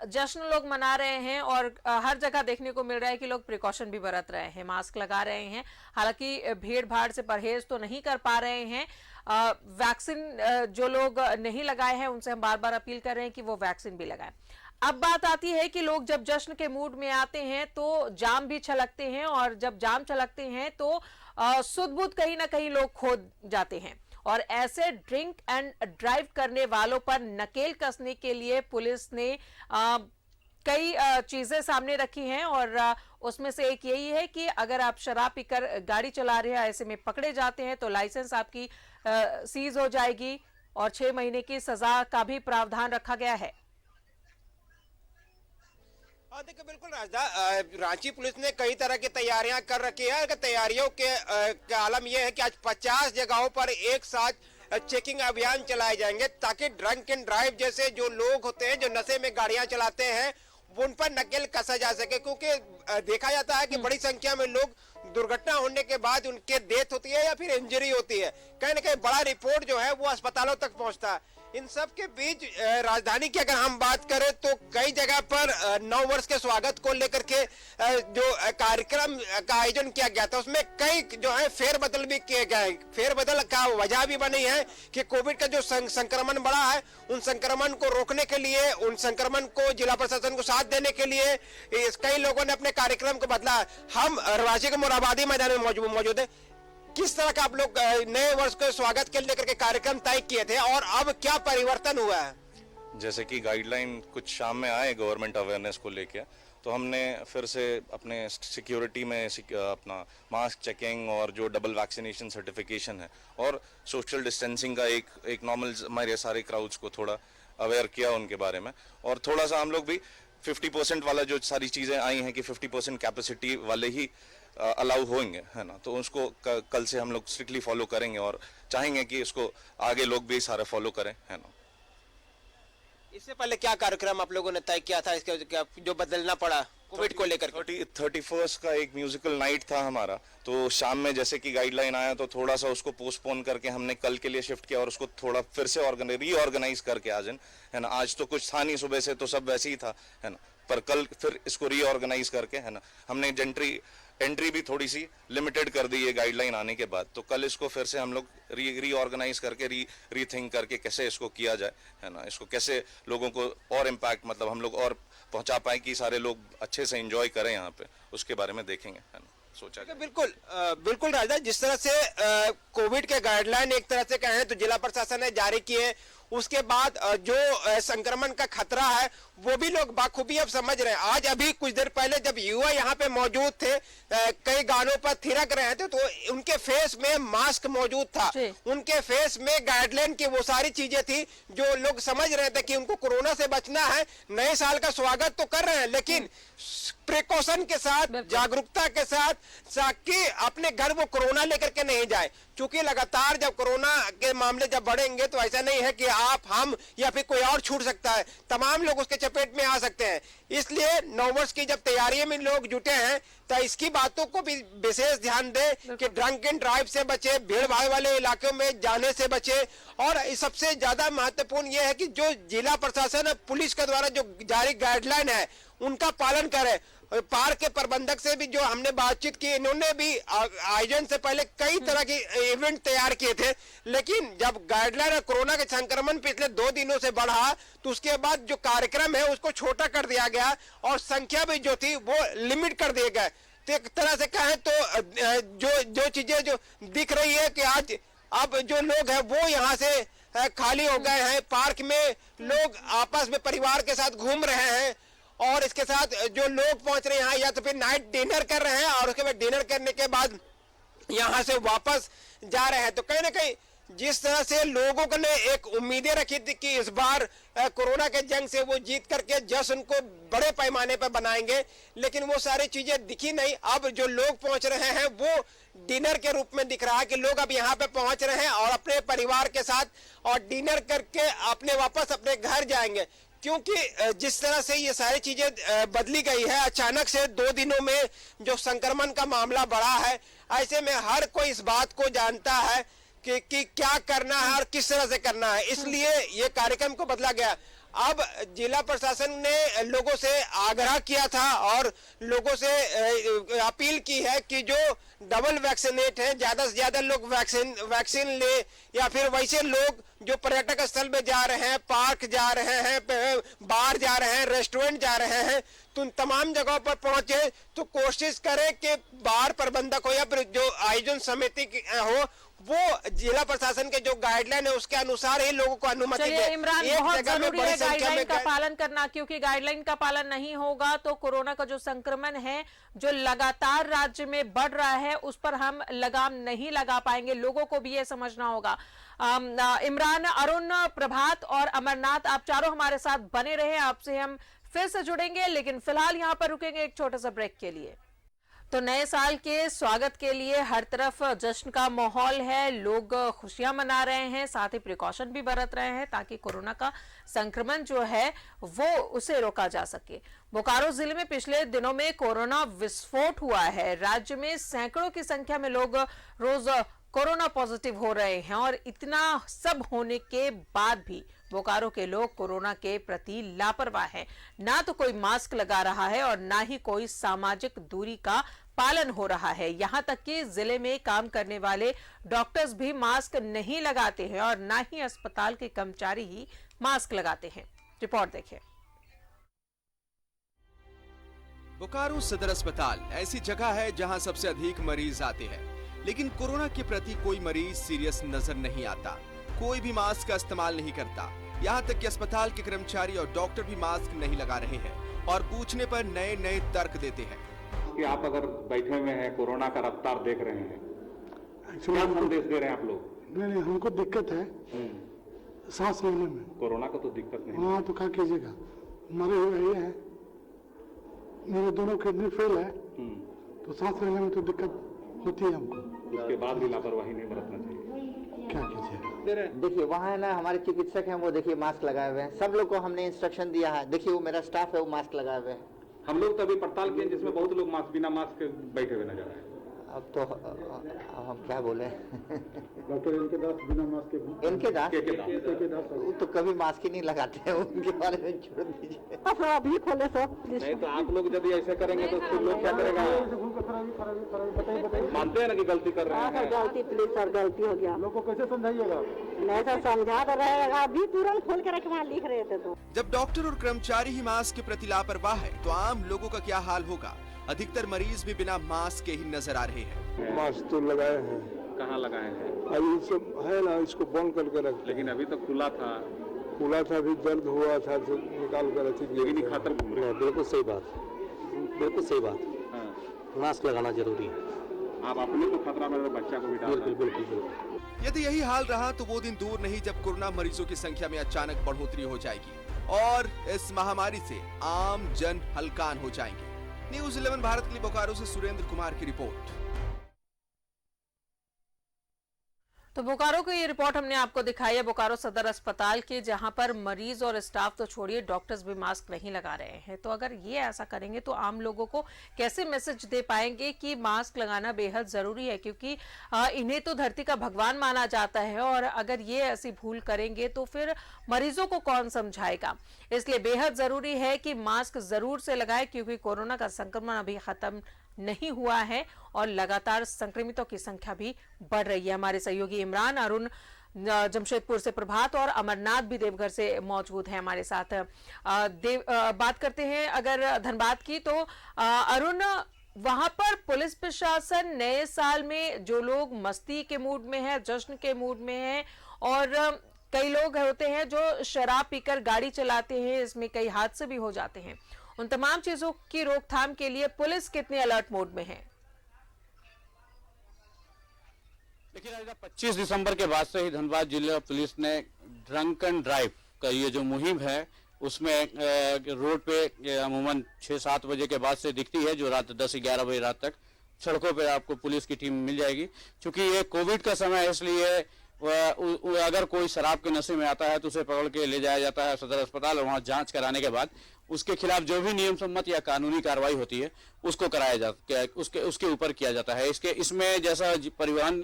जश्न लोग मना रहे हैं और हर जगह देखने को मिल रहा है कि लोग प्रिकॉशन भी बरत रहे हैं, मास्क लगा रहे हैं, हालांकि भीड़ भाड़ से परहेज तो नहीं कर पा रहे हैं। वैक्सीन जो लोग नहीं लगाए हैं उनसे हम बार बार अपील कर रहे हैं कि वो वैक्सीन भी लगाएं। अब बात आती है कि लोग जब जश्न के मूड में आते हैं तो जाम भी छलकते हैं, और जब जाम छलकते हैं तो सुध बुध कहीं ना कहीं लोग खो जाते हैं, और ऐसे ड्रिंक एंड ड्राइव करने वालों पर नकेल कसने के लिए पुलिस ने कई चीजें सामने रखी हैं, और उसमें से एक यही है कि अगर आप शराब पीकर गाड़ी चला रहे हैं, ऐसे में पकड़े जाते हैं तो लाइसेंस आपकी सीज हो जाएगी और 6 महीने की सजा का भी प्रावधान रखा गया है। देखिए बिल्कुल रांची पुलिस ने कई तरह की तैयारियां कर रखी है। तैयारियों के आलम यह है कि आज 50 जगहों पर एक साथ चेकिंग अभियान चलाए जाएंगे, ताकि ड्रंक एंड ड्राइव जैसे जो लोग होते हैं जो नशे में गाड़ियां चलाते हैं उन पर नकेल कसा जा सके। क्योंकि देखा जाता है कि बड़ी संख्या में लोग दुर्घटना होने के बाद उनके डेथ होती है या फिर इंजरी होती है, कहीं ना कहीं बड़ा रिपोर्ट जो है वो अस्पतालों तक पहुंचता है। इन सब के बीच राजधानी की अगर हम बात करें तो कई जगह पर नव वर्ष के स्वागत को लेकर के जो कार्यक्रम का आयोजन किया गया था उसमें कई जो है फेरबदल भी किए गए। फेरबदल का वजह भी बनी है कि कोविड का जो संक्रमण बढ़ा है उन संक्रमण को रोकने के लिए, उन संक्रमण को जिला प्रशासन को साथ देने के लिए कई लोगों ने अपने कार्यक्रम को बदला। हम रांची के मोराबादी मैदान में मौजूद है। किस तरह का आप लोग नए वर्ष के स्वागत के लेकर के कार्यक्रम तय किए थे और अब क्या परिवर्तन हुआ है? जैसे कि गाइडलाइन कुछ शाम में आए गवर्नमेंट अवेयरनेस को लेके, तो हमने फिर से अपने सिक्योरिटी में अपना मास्क चेकिंग और जो डबल वैक्सीनेशन सर्टिफिकेशन है और सोशल डिस्टेंसिंग का एक नॉर्मल हमारे सारे क्राउड्स को थोड़ा अवेयर किया उनके बारे में। और थोड़ा सा हम लोग भी 50% वाला जो सारी चीज़ें आई हैं कि 50% कैपेसिटी वाले ही अलाउ होंगे, है ना, तो उसको कल से हम लोग स्ट्रिक्टली फॉलो करेंगे और चाहेंगे कि इसको आगे लोग भी सारे फॉलो करें, है ना। इससे पहले क्या कार्यक्रम आप लोगों ने तय किया था इसके जो बदलना पड़ा कोविड को लेकर? 31 का एक म्यूजिकल नाइट था हमारा, तो शाम में जैसे कि गाइडलाइन आया तो थोड़ा सा उसको पोस्टपोन करके हमने कल के लिए शिफ्ट किया और उसको थोड़ा फिर से रीऑर्गेनाइज करके आज, है ना, आज तो कुछ था नहीं, सुबह से तो सब वैसे ही था, है ना, पर कल फिर इसको रीऑर्गेनाइज करके, है ना, हमने एंट्री भी थोड़ी सी लिमिटेड कर दी है गाइडलाइन आने के बाद, तो कल इसको फिर से हम लोग रीऑर्गेनाइज करके रीथिंक करके कैसे इसको किया जाए, है ना, इसको कैसे लोगों को और इम्पैक्ट मतलब हम लोग और पहुंचा पाए कि सारे लोग अच्छे से एंजॉय करें यहाँ पे, उसके बारे में देखेंगे, है ना, सोचा जाए। बिल्कुल राजा, जिस तरह से कोविड के गाइडलाइन एक तरह से कहें तो जिला प्रशासन ने जारी किए, उसके बाद जो संक्रमण का खतरा है वो भी लोग बाखूबी अब समझ रहे हैं। आज अभी कुछ देर पहले जब युवा यहाँ पे मौजूद थे, कई गानों पर थिरक रहे थे, तो उनके फेस में मास्क मौजूद था, उनके फेस में गाइडलाइन की वो सारी चीजें थी जो लोग समझ रहे थे कि उनको कोरोना से बचना है। नए साल का स्वागत तो कर रहे हैं लेकिन प्रिकॉशन के साथ, जागरूकता के साथ, ताकि अपने घर वो कोरोना लेकर के नहीं जाए। क्योंकि लगातार जब कोरोना के मामले जब बढ़ेंगे तो ऐसा नहीं है कि आप, हम या फिर कोई और छूट सकता है, तमाम लोग उसके चपेट में आ सकते हैं। इसलिए नववर्ष की जब तैयारी में लोग जुटे हैं तो इसकी बातों को भी विशेष ध्यान दें कि ड्रंक एंड ड्राइव से बचे, भीड़ भाड़ वाले इलाकों में जाने से बचे, और सबसे ज्यादा महत्वपूर्ण यह है कि जो जिला प्रशासन पुलिस के द्वारा जो जारी गाइडलाइन है उनका पालन करें। पार्क के प्रबंधक से भी जो हमने बातचीत की, इन्होंने भी आयोजन से पहले कई तरह के इवेंट तैयार किए थे, लेकिन जब गाइडलाइन और कोरोना के संक्रमण पिछले 2 दिनों से बढ़ा तो उसके बाद जो कार्यक्रम है उसको छोटा कर दिया गया और संख्या भी जो थी वो लिमिट कर दिए गए। तो एक तरह से कहें तो जो चीजें जो दिख रही है कि आज अब जो लोग हैं वो यहाँ से खाली हो गए हैं, पार्क में लोग आपस में परिवार के साथ घूम रहे हैं, और इसके साथ जो लोग पहुंच रहे हैं या तो फिर नाइट डिनर कर रहे हैं और उसके बाद डिनर करने के बाद यहाँ से वापस जा रहे हैं। तो कहीं ना कहीं जिस तरह से लोगों ने एक उम्मीदें रखी थी कि इस बार कोरोना के जंग से वो जीत करके जश्न को बड़े पैमाने पर बनाएंगे, लेकिन वो सारी चीजें दिखी नहीं। अब जो लोग पहुंच रहे हैं वो डिनर के रूप में दिख रहा है कि लोग अब यहाँ पे पहुंच रहे हैं और अपने परिवार के साथ और डिनर करके अपने वापस अपने घर जाएंगे, क्योंकि जिस तरह से ये सारी चीजें बदली गई है, अचानक से 2 दिनों में जो संक्रमण का मामला बढ़ा है, ऐसे में हर कोई इस बात को जानता है कि क्या करना है और किस तरह से करना है, इसलिए ये कार्यक्रम को बदला गया। अब जिला प्रशासन ने लोगों से आग्रह किया था और लोगों से अपील की है कि जो डबल वैक्सीनेट है, ज्यादा से ज्यादा लोग वैक्सीन ले, या फिर वैसे लोग जो पर्यटक स्थल में जा रहे हैं, पार्क जा रहे हैं, बार जा रहे हैं, रेस्टोरेंट जा रहे हैं, तो उन तमाम जगहों पर पहुंचे तो कोशिश करें कि बार प्रबंधक हो या फिर जो आयोजन समिति हो वो जिला प्रशासन के जो गाइडलाइन है उसके अनुसार ही लोगों को अनुमति दे। इमरान, बहुत जरूरी है गाइडलाइन का पालन करना, क्योंकि गाइडलाइन का पालन नहीं होगा तो कोरोना का जो संक्रमण है जो लगातार राज्य में बढ़ रहा है उस पर हम लगाम नहीं लगा पाएंगे। लोगों को भी ये समझना होगा। इमरान, अरुण, प्रभात और अमरनाथ, आप चारों हमारे साथ बने रहे, आपसे हम फिर से जुड़ेंगे, लेकिन फिलहाल यहाँ पर रुकेंगे एक छोटे से ब्रेक के लिए। तो नए साल के स्वागत के लिए हर तरफ जश्न का माहौल है, लोग खुशियां मना रहे हैं, साथ ही प्रिकॉशन भी बरत रहे हैं ताकि कोरोना का संक्रमण जो है वो उसे रोका जा सके। बोकारो जिले में पिछले दिनों में कोरोना विस्फोट हुआ है। राज्य में सैकड़ों की संख्या में लोग रोज कोरोना पॉजिटिव हो रहे हैं और इतना सब होने के बाद भी बोकारो के लोग कोरोना के प्रति लापरवाह हैं। ना तो कोई मास्क लगा रहा है और ना ही कोई सामाजिक दूरी का पालन हो रहा है। यहाँ तक कि जिले में काम करने वाले डॉक्टर्स भी मास्क नहीं लगाते हैं और ना ही अस्पताल के कर्मचारी ही मास्क लगाते हैं। रिपोर्ट देखिए। बोकारो सदर अस्पताल ऐसी जगह है जहां सबसे अधिक मरीज आते हैं, लेकिन कोरोना के प्रति कोई मरीज सीरियस नजर नहीं आता। कोई भी मास्क का इस्तेमाल नहीं करता। यहाँ तक कि अस्पताल के कर्मचारी और डॉक्टर भी मास्क नहीं लगा रहे हैं और पूछने पर नए नए तर्क देते हैं कि आप अगर बैठे हुए हैं, कोरोना का रफ्तार देख रहे हैं, क्या संदेश दे रहे हैं आप लोग? नहीं, हमको दिक्कत है सांस लेने में। कोरोना को तो दिक्कत नहीं। हाँ, तो क्या कीजिएगा, मरे हुए ये है, मेरे दोनों किडनी फेल है, तो सांस लेने में तो दिक्कत होती है हमको। उसके बाद भी लापरवाही नहीं बरतना चाहिए। क्या कीजिएगा? देखिए वहाँ है ना, हमारे चिकित्सक हैं, वो देखिए मास्क लगाए हुए हैं। सब लोग को हमने इंस्ट्रक्शन दिया है। देखिए वो मेरा स्टाफ है, वो मास्क लगाए हुए हैं। हम लोग तो अभी पड़ताल किए जिसमें बहुत लोग मास्क बिना मास्क के बैठे हुए नजर आए। अब तो हम क्या बोले डॉक्टर इनके दास बिना मास्क के, इनके दास वो तो कभी मास्क ही नहीं लगाते हैं, उनके बारे में छोड़ दीजिए। अभी खोले सब। नहीं तो आप लोग जब ऐसे करेंगे तो फिर लोग क्या करेगा? मानते हैं ना कि गलती कर रहे हैं। गलती प्लीज सर, गलती हो गया। लोग को कैसे समझाइएगा? नहीं सर, समझा तो रहेगा, अभी तुरंत खोल के रखे, वहाँ लिख रहे थे। तो जब डॉक्टर और कर्मचारी ही मास्क के प्रति लापरवाह है तो आम लोगों का क्या हाल होगा? अधिकतर मरीज भी बिना मास्क के ही नजर आ रहे हैं। मास्क तो लगाए हैं। कहाँ लगाए हैं? अभी सब है ना, इसको बंद करके रख। लेकिन अभी तो खुला था, भी दर्द हुआ था तो निकाल कर रखी, लेकिन खत्म घूम रहे। बिल्कुल सही बात, बिल्कुल सही बात। मास्क लगाना जरूरी है। आप अपने को खतरा में बच्चा को भी डाल। बिल्कुल। यदि यही हाल रहा तो वो दिन दूर नहीं जब कोरोना मरीजों की संख्या में अचानक बढ़ोतरी हो जाएगी और इस महामारी से आम जन हलकान हो जाएंगे। न्यूज़ 11 भारत के लिए बोकारो से सुरेंद्र कुमार की रिपोर्ट। तो बोकारो की ये रिपोर्ट हमने आपको दिखाई है, बोकारो सदर अस्पताल की, जहां पर मरीज और स्टाफ तो छोड़िए, डॉक्टर्स भी मास्क नहीं लगा रहे हैं। तो अगर ये ऐसा करेंगे तो आम लोगों को कैसे मैसेज दे पाएंगे कि मास्क लगाना बेहद जरूरी है, क्योंकि इन्हें तो धरती का भगवान माना जाता है और अगर ये ऐसी भूल करेंगे तो फिर मरीजों को कौन समझाएगा। इसलिए बेहद जरूरी है कि मास्क जरूर से लगाए, क्योंकि कोरोना का संक्रमण अभी खत्म नहीं हुआ है और लगातार संक्रमितों की संख्या भी बढ़ रही है। हमारे सहयोगी इमरान, अरुण जमशेदपुर से, प्रभात और अमरनाथ भी देवघर से मौजूद हैं हमारे साथ। बात करते हैं अगर धनबाद की, तो अरुण, वहां पर पुलिस प्रशासन नए साल में जो लोग मस्ती के मूड में है, जश्न के मूड में है, और कई लोग होते हैं जो शराब पीकर गाड़ी चलाते हैं, इसमें कई हादसे भी हो जाते हैं, उन तमाम चीजों की रोकथाम के लिए पुलिस कितने अलर्ट मोड में है? देखिए 25 दिसंबर के बाद से ही धनबाद जिला पुलिस ने ड्रंक एंड ड्राइव का ये जो मुहिम है उसमें रोड पे अमूमन 6-7 बजे के बाद से दिखती है, जो रात 10-11 बजे रात तक सड़कों पे आपको पुलिस की टीम मिल जाएगी। क्योंकि ये कोविड का समय है, इसलिए अगर कोई शराब के नशे में आता है तो उसे पकड़ के ले जाया जाता है सदर अस्पताल, और वहाँ जांच कराने के बाद उसके खिलाफ जो भी नियम सम्मत या कानूनी कार्रवाई होती है उसको कराया जाता है, उसके ऊपर किया जाता है। इसमें जैसा परिवहन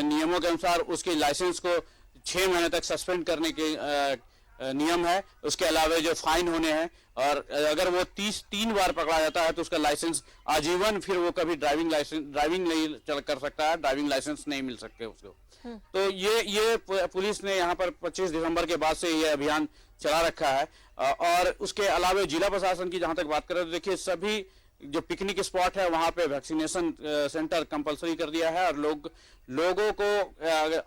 नियमों के अनुसार उसके लाइसेंस को 6 महीने तक सस्पेंड करने के नियम है। उसके अलावा जो फाइन होने हैं, और अगर वो 3 बार पकड़ा जाता है तो उसका लाइसेंस आजीवन, फिर वो कभी ड्राइविंग नहीं कर सकता है, ड्राइविंग लाइसेंस नहीं मिल सकते उसको। तो ये पुलिस ने यहाँ पर 25 दिसंबर के बाद से ये अभियान चला रखा है। और उसके अलावा जिला प्रशासन की जहां तक बात करें तो देखिए सभी जो पिकनिक स्पॉट है वहां पे वैक्सीनेशन सेंटर कंपलसरी कर दिया है, और लोगों को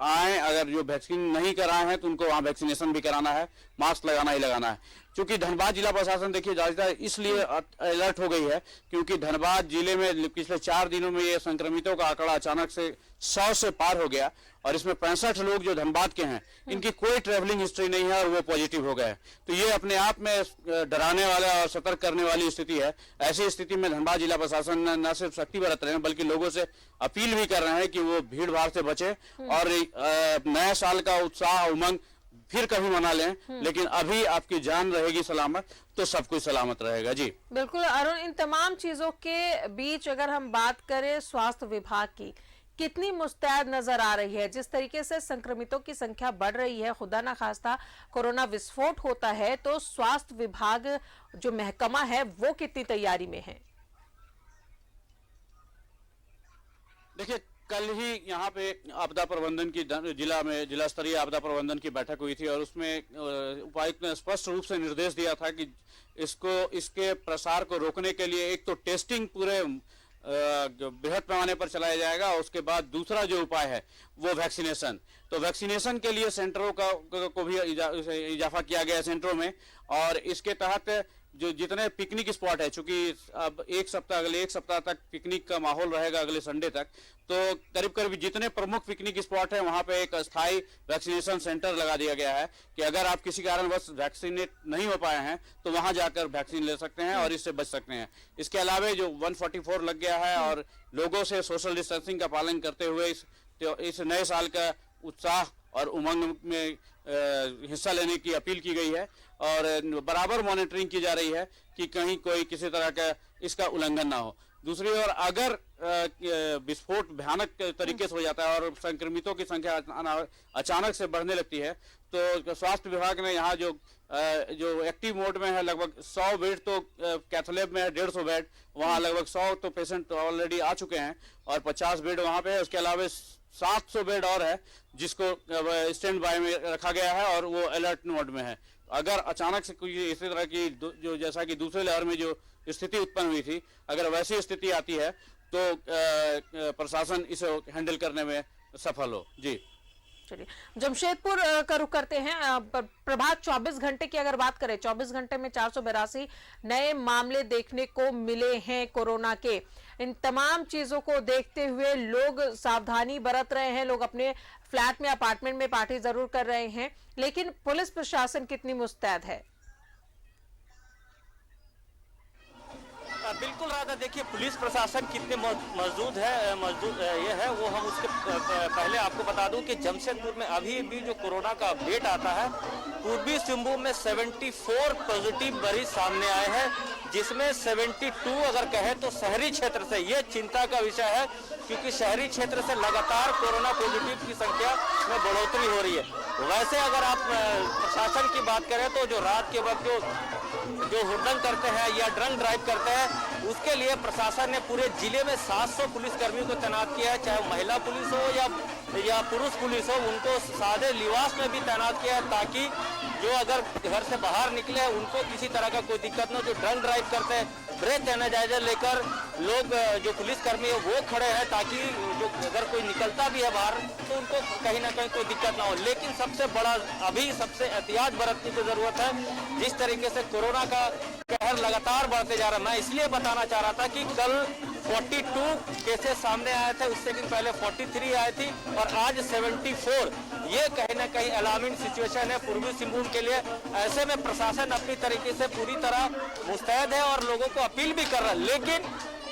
आए, अगर जो वैक्सीन नहीं कराए हैं तो उनको वहां वैक्सीनेशन भी कराना है, मास्क लगाना ही लगाना है। क्योंकि धनबाद जिला प्रशासन देखिए ज्यादा इसलिए अलर्ट हो गई है क्योंकि धनबाद जिले में पिछले 4 दिनों में ये संक्रमितों का आंकड़ा अचानक से 100 से पार हो गया, और इसमें 65 लोग जो धनबाद के हैं इनकी कोई ट्रैवलिंग हिस्ट्री नहीं है और वो पॉजिटिव हो गए। तो ये अपने आप में डराने वाला और सतर्क करने वाली स्थिति है। ऐसी स्थिति में धनबाद जिला प्रशासन न सिर्फ सख्ती बरत रहे हैं बल्कि लोगों से अपील भी कर रहे हैं कि वो भीड़ भाड़ से बचे और नए साल का उत्साह उमंग फिर कभी मना लें, लेकिन अभी आपकी जान रहेगी सलामत तो सब कुछ सलामत रहेगा। जी बिल्कुल अरुण, इन तमाम चीजों के बीच अगर हम बात करें स्वास्थ्य विभाग की, कितनी मुस्तैद नजर आ रही है? जिस तरीके से संक्रमितों की संख्या बढ़ रही है, खुदा ना खास्ता कोरोना विस्फोट होता है, तो स्वास्थ्य विभाग जो महकमा है वो कितनी तैयारी में है? देखिए कल ही यहाँ पे आपदा प्रबंधन की जिला स्तरीय आपदा प्रबंधन की बैठक हुई थी, और उसमें उपायुक्त ने स्पष्ट रूप से निर्देश दिया था कि इसके प्रसार को रोकने के लिए एक तो टेस्टिंग पूरे बृहद पैमाने पर चलाया जाएगा, और उसके बाद दूसरा जो उपाय है वो वैक्सीनेशन। तो वैक्सीनेशन के लिए सेंटरों को भी इजाफा किया गया सेंटरों में, और इसके तहत जो जितने पिकनिक स्पॉट है, चूंकि अब अगले एक सप्ताह तक पिकनिक का माहौल रहेगा अगले संडे तक, तो करीब करीब जितने प्रमुख पिकनिक स्पॉट है वहां पे एक अस्थायी वैक्सीनेशन सेंटर लगा दिया गया है कि अगर आप किसी कारणवश वैक्सीनेट नहीं हो पाए हैं तो वहां जाकर वैक्सीन ले सकते हैं और इससे बच सकते हैं। इसके अलावा जो 144 लग गया है, और लोगों से सोशल डिस्टेंसिंग का पालन करते हुए इस नए साल का उत्साह और उमंग में हिस्सा लेने की अपील की गई है, और बराबर मॉनिटरिंग की जा रही है कि कहीं कोई किसी तरह का इसका उल्लंघन ना हो। दूसरी ओर अगर विस्फोट भयानक तरीके से हो जाता है और संक्रमितों की संख्या अचानक से बढ़ने लगती है, तो स्वास्थ्य विभाग ने यहाँ जो एक्टिव मोड में है लगभग 100 बेड, तो कैथलैब में है 150 बेड, वहाँ लगभग 100 तो पेशेंट ऑलरेडी आ चुके हैं और 50 बेड वहाँ पे है। उसके अलावा 700 बेड और है जिसको स्टैंड बाय में रखा गया है और वो अलर्ट मोड में है। अगर अचानक से कोई इसी तरह की जो जैसा कि दूसरे लहर में जो स्थिति उत्पन्न हुई थी, अगर वैसी स्थिति आती है तो प्रशासन इसे हैंडल करने में सफल हो। जी चलिए जमशेदपुर का रुख करते हैं। प्रभात 24 घंटे की अगर बात करें, 24 घंटे में 482 नए मामले देखने को मिले हैं कोरोना के। इन तमाम चीजों को देखते हुए लोग सावधानी बरत रहे हैं, लोग अपने फ्लैट में अपार्टमेंट में पार्टी जरूर कर रहे हैं, लेकिन पुलिस प्रशासन कितनी मुस्तैद है? बिल्कुल राधा, देखिए पुलिस प्रशासन कितने मौजूद है ये है वो हम उसके पहले आपको बता दूं कि जमशेदपुर में अभी भी जो कोरोना का अपडेट आता है, पूर्वी सिंहभूम में 74 पॉजिटिव मरीज सामने आए हैं, जिसमें 72 अगर कहें तो शहरी क्षेत्र से। ये चिंता का विषय है क्योंकि शहरी क्षेत्र से लगातार कोरोना पॉजिटिव की संख्या में बढ़ोतरी हो रही है। वैसे अगर आप प्रशासन की बात करें तो जो रात के वक्त जो हुड़दंग करते हैं या ड्रंक ड्राइव करते हैं, उसके लिए प्रशासन ने पूरे जिले में 700 पुलिसकर्मियों को तैनात किया है, चाहे महिला पुलिस हो या पुरुष पुलिस हो, उनको सादे लिबास में भी तैनात किया है ताकि जो अगर घर से बाहर निकले उनको किसी तरह का कोई दिक्कत न हो। जो ड्रंक ड्राइव करते हैं, ब्रेथ एनर्जाइजर लेकर लोग जो पुलिसकर्मी है वो खड़े हैं ताकि जो अगर कोई निकलता भी है बाहर तो उनको कहीं ना कहीं कोई दिक्कत ना हो। लेकिन सबसे बड़ा अभी सबसे एहतियात बरतने की जरूरत है। जिस तरीके से कोरोना का कहर लगातार बढ़ते जा रहा है, मैं इसलिए बताना चाह रहा था कि कल 42 केसेस सामने आए थे, उससे दिन पहले 43 आए थी और आज 74। ये कहीं ना कहीं अलार्मिंग सिचुएशन है पूर्वी सिंहभूम के लिए। ऐसे में प्रशासन अपनी तरीके से पूरी तरह मुस्तैद है और लोगों को अपील भी कर रहा है, लेकिन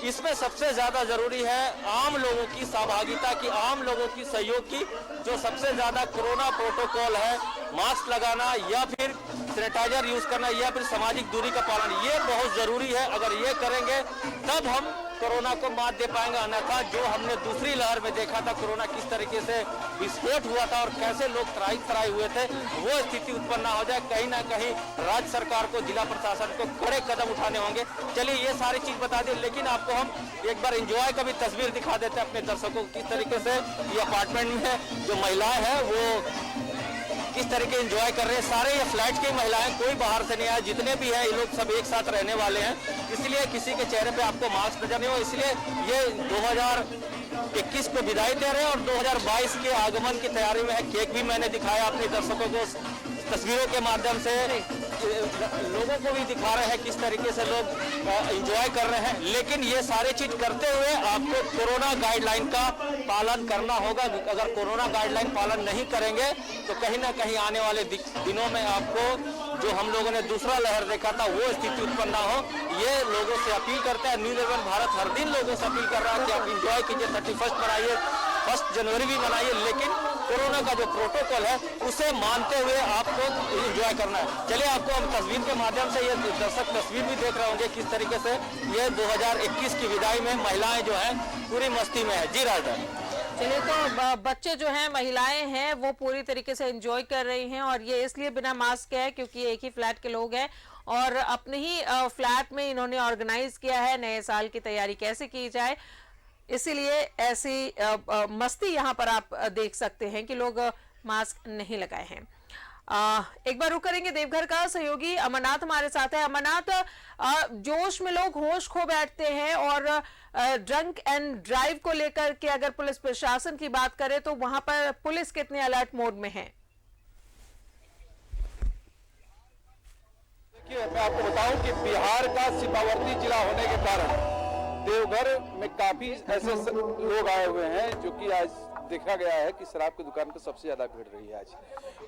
इसमें सबसे ज्यादा जरूरी है आम लोगों की सहभागिता की, आम लोगों की सहयोग की। जो सबसे ज्यादा कोरोना प्रोटोकॉल है, मास्क लगाना या फिर सैनिटाइजर यूज करना या फिर सामाजिक दूरी का पालन, ये बहुत जरूरी है। अगर ये करेंगे तब हम कोरोना को मात दे पाएंगे, अन्यथा जो हमने दूसरी लहर में देखा था कोरोना किस तरीके से विस्फोट हुआ था और कैसे लोग त्राही हुए थे, वो स्थिति उत्पन्न ना हो जाए। कहीं ना कहीं राज्य सरकार को, जिला प्रशासन को कड़े कदम उठाने होंगे। चलिए ये सारी चीज बता दी, लेकिन आपको हम एक बार एंजॉय का भी तस्वीर दिखा देते हैं अपने दर्शकों को, किस तरीके से ये अपार्टमेंट में जो महिलाएं हैं वो किस तरीके एंजॉय कर रहे हैं। सारे ये फ्लैट की महिलाएं, कोई बाहर से नहीं आया, जितने भी हैं ये लोग सब एक साथ रहने वाले हैं, इसलिए किसी के चेहरे पे आपको मास्क नजर नहीं हो। इसलिए ये 2021 को विदाई दे रहे हैं और 2022 के आगमन की तैयारी में है। केक भी मैंने दिखाया अपने दर्शकों को तस्वीरों के माध्यम से, लोगों को भी दिखा रहे हैं किस तरीके से लोग एंजॉय कर रहे हैं। लेकिन ये सारी चीज करते हुए आपको कोरोना गाइडलाइन का पालन करना होगा। अगर कोरोना गाइडलाइन पालन नहीं करेंगे तो कहीं ना कहीं आने वाले दिनों में आपको जो हम लोगों ने दूसरा लहर देखा था वो स्थिति उत्पन्न ना हो, ये लोगों से अपील करते हैं। न्यूज़ 11 भारत हर दिन लोगों से अपील कर रहा है कि आप एंजॉय कीजिए, 31 मनाइए, 1 जनवरी भी मनाइए, लेकिन कोरोना का जो प्रोटोकॉल है उसे मानते हुए आपको एंजॉय करना है। चलिए आपको हम तस्वीर के माध्यम से, ये दर्शक तस्वीर भी देख रहे होंगे किस तरीके से ये 2021 की विदाई में महिलाएं जो हैं पूरी मस्ती में है। जी राजधानी। चलिए, तो बच्चे जो हैं, महिलाएं हैं, वो पूरी तरीके से एंजॉय कर रही हैं और ये इसलिए बिना मास्क है क्योंकि एक ही फ्लैट के लोग हैं और अपने ही फ्लैट में इन्होंने ऑर्गेनाइज किया है नए साल की तैयारी कैसे की जाए, इसीलिए ऐसी मस्ती यहाँ पर आप देख सकते हैं कि लोग मास्क नहीं लगाए हैं। एक बार रुक करेंगे देवघर का सहयोगी अमरनाथ हमारे साथ है। अमरनाथ, जोश में लोग होश खो बैठते हैं और ड्रंक एंड ड्राइव को लेकर के अगर पुलिस प्रशासन की बात करें तो वहां पर पुलिस कितने अलर्ट मोड में है? देखिए, मैं आपको बताऊं कि बिहार का सीमावर्ती जिला होने के कारण देवघर में काफी ऐसे लोग आए हुए हैं जो कि आज देखा गया है कि शराब की दुकान पर सबसे ज्यादा भीड़ रही है आज।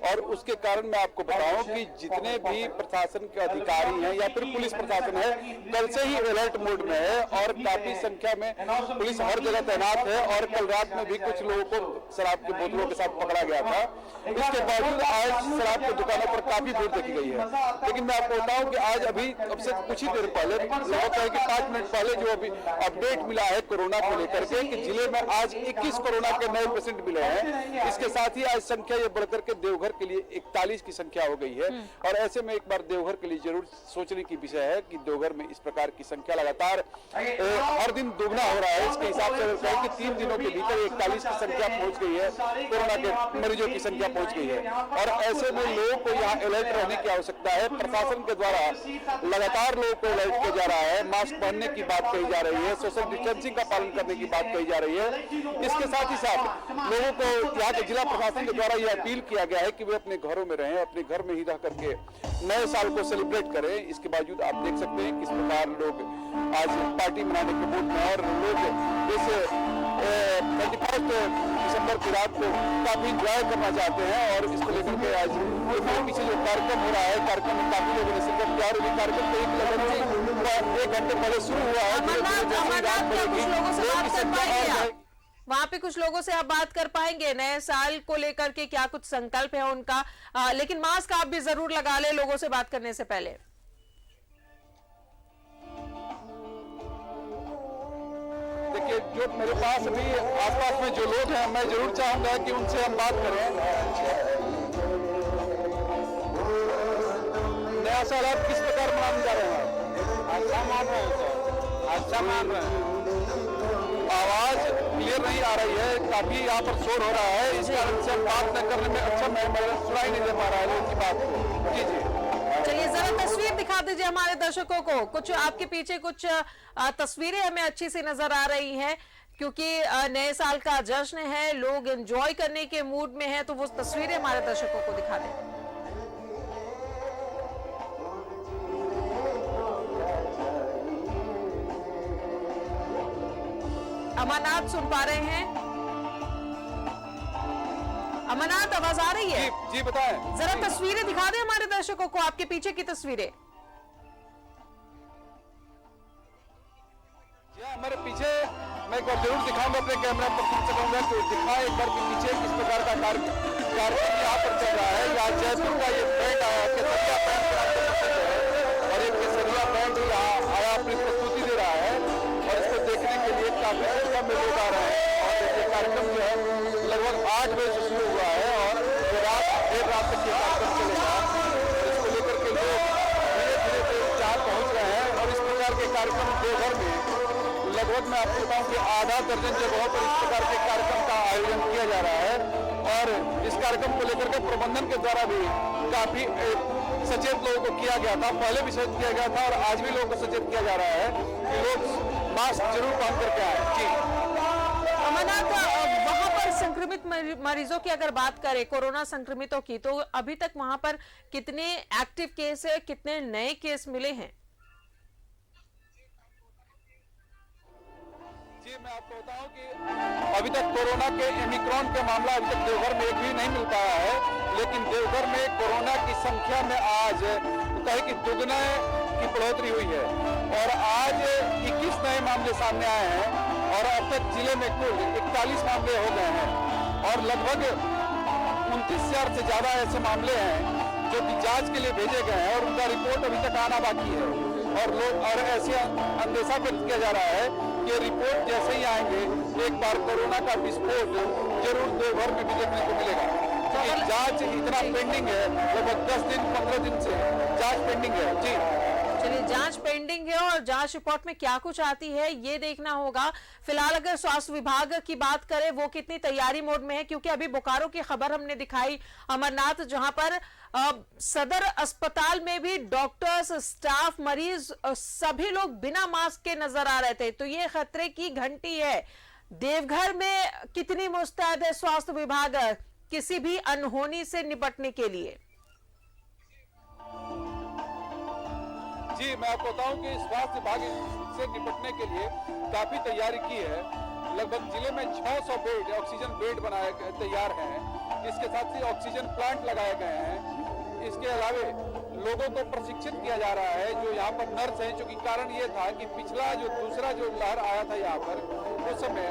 और उसके कारण मैं आपको बताऊं कि जितने भी प्रशासन के अधिकारी हैं या फिर पुलिस प्रशासन है, कल से ही अलर्ट मोड में है और काफी संख्या में पुलिस हर जगह तैनात है। और कल रात में भी कुछ लोगों को शराब की बोतलों के साथ पकड़ा गया था। इसके बावजूद आज शराब की दुकानों पर काफी भीड़ देखी गई है। लेकिन मैं आपको बताऊं कि आज अभी अब से कुछ ही देर पहले, लगता है कि 5 मिनट पहले जो अभी अपडेट मिला है कोरोना को लेकर के कि जिले में आज 21 कोरोना के नए पेशेंट मिले हैं। इसके साथ ही आज संख्या ये बढ़कर के देवघर के लिए 41 की संख्या हो गई है। और ऐसे में एक बार देवघर के लिए जरूर सोचने की विषय है कि देवघर में इस प्रकार की संख्या लगातार हर दिन दोगुना हो रहा है। इसके हिसाब से अगर कहें कि 3 दिनों के भीतर 41 की संख्या पहुंच गई है, कोरोना के मरीजों की संख्या पहुंच गई है। और ऐसे में लोगों को यहाँ अलर्ट रहने की आवश्यकता है। प्रशासन के द्वारा लगातार लोगों को अलर्ट किया जा रहा है, मास्क पहनने की बात कही जा रही है, सोशल डिस्टेंसिंग का पालन करने की बात कही जा रही है। इसके साथ ही साथ लोगों को यहाँ के जिला प्रशासन के द्वारा यह अपील किया गया है कि वे अपने घरों में रहें, अपने घर में ही रह करके नए साल को सेलिब्रेट करें। इसके बावजूद आप देख सकते हैं किस प्रकार लोग आज पार्टी मनाने के मूड में और लोग जैसे 31 दिसंबर की रात को काफी इंजॉय करना चाहते हैं। और इसको लेकर के आज मेरे पीछे जो कार्यक्रम हो रहा है, कार्यक्रम में काफी लोगों ने शिरकत किया और ये कार्यक्रम तो 1 घंटे पहले शुरू हुआ है। वहाँ पे कुछ लोगों से आप बात कर पाएंगे नए साल को लेकर के क्या कुछ संकल्प है उनका, लेकिन मास्क आप भी जरूर लगा ले लोगों से बात करने से पहले। देखिए, जो मेरे पास अभी आसपास में जो लोग हैं, मैं जरूर चाहूंगा कि उनसे हम बात करें। नया साल आप किस प्रकार मनाने जा रहे हैं? अच्छा मान रहे हैं सर, अच्छा मान रहे हैं। आवाज क्लियर नहीं आ रही है, काफी यहाँ पर शोर हो रहा है, इस कारण से हम बात न करने में अच्छा सुनाई नहीं दे पा रहा है लोगों की बात को। जी जी, चलिए जरा तस्वीर दिखा दीजिए हमारे दर्शकों को। कुछ आपके पीछे कुछ तस्वीरें हमें अच्छी सी नजर आ रही हैं क्योंकि नए साल का जश्न है, लोग एंजॉय करने के मूड में हैं, तो वो तस्वीरें हमारे दर्शकों को दिखा दें। अमरनाथ सुन पा रहे हैं? अमरनाथ, आवाज आ रही है? जी बताएं। जरा तस्वीरें दिखा दें हमारे दर्शकों को, आपके पीछे की तस्वीरें। हमारे पीछे मैं एक बार जरूर दिखाऊंगा, अपने कैमरा पर से कहूंगा कि दिखाएं एक बार कि पीछे किस प्रकार का कार्यक्रम यहाँ पर चल रहा है। यहाँ जयपुर का ये बैंड आया, केसरिया बैंड और एक केसरिया बैंड यहाँ आया, अपनी प्रस्तुति दे रहा है और इसको देखने के लिए काफी संख्या में लोग आ रहे हैं। और ये कार्यक्रम जो है लगभग 8 बजे से शुरू हुआ है और देर रात तक ये कार्यक्रम चलेगा। और इसको लेकर के लोग धीरे धीरे जहाँ पहुँच रहे हैं और इस प्रकार के कार्यक्रम देवघर में लगभग मैं आपको बताऊं कि आधा दर्जन जगहों पर इस प्रकार के कार्यक्रम का आयोजन किया जा रहा है। और इस कार्यक्रम को लेकर के प्रबंधन के द्वारा भी काफी सचेत लोगों को किया गया था, पहले भी सचेत किया गया था और आज भी लोगों को सचेत किया जा रहा है कि लोग मास्क जरूर पहन करके आए। जी अमरनाथ, वहां पर संक्रमित मरीजों की अगर बात करें, कोरोना संक्रमितों की, तो अभी तक वहां पर कितने एक्टिव केस है, कितने नए केस मिले हैं? जी मैं आपको बताऊं कि अभी तक कोरोना के ओमिक्रॉन के मामला अभी तक देवघर में एक भी नहीं मिल पाया है, लेकिन देवघर में कोरोना की संख्या में आज कहे कि दुगने की बढ़ोतरी हुई है और आज 21 नए मामले सामने आए हैं और अब तक जिले में कुल 41 मामले हो गए हैं और लगभग 29,000 से ज्यादा ऐसे मामले हैं जो कि जांच के लिए भेजे गए हैं और उनका रिपोर्ट अभी तक आना बाकी है। और लोग और ऐसे अंदेशा व्यक्त किया जा रहा है कि रिपोर्ट जैसे ही आएंगे एक बार कोरोना का विस्फोट जरूर देवघर में भी देखने को मिलेगा। क्योंकि जांच इतना पेंडिंग है, लगभग 10 दिन 15 दिन से जांच पेंडिंग है। जी चलिए, जांच पेंडिंग है और जांच रिपोर्ट में क्या कुछ आती है ये देखना होगा। फिलहाल अगर स्वास्थ्य विभाग की बात करें, वो कितनी तैयारी मोड में है, क्योंकि अभी बोकारो की खबर हमने दिखाई अमरनाथ, जहां पर सदर अस्पताल में भी डॉक्टर्स, स्टाफ, मरीज सभी लोग बिना मास्क के नजर आ रहे थे। तो ये खतरे की घंटी है। देवघर में कितनी मुस्तैद है स्वास्थ्य विभाग किसी भी अनहोनी से निपटने के लिए? जी मैं आपको बताऊं कि स्वास्थ्य विभाग से निपटने के लिए काफी तैयारी की है। लगभग जिले में 600 बेड ऑक्सीजन बेड बनाए तैयार हैं। इसके साथ ही ऑक्सीजन प्लांट लगाए गए हैं। इसके अलावे लोगों को प्रशिक्षित किया जा रहा है जो यहाँ पर नर्स हैं, क्योंकि कारण ये था कि पिछला जो दूसरा जो लहर आया था यहाँ पर, उस समय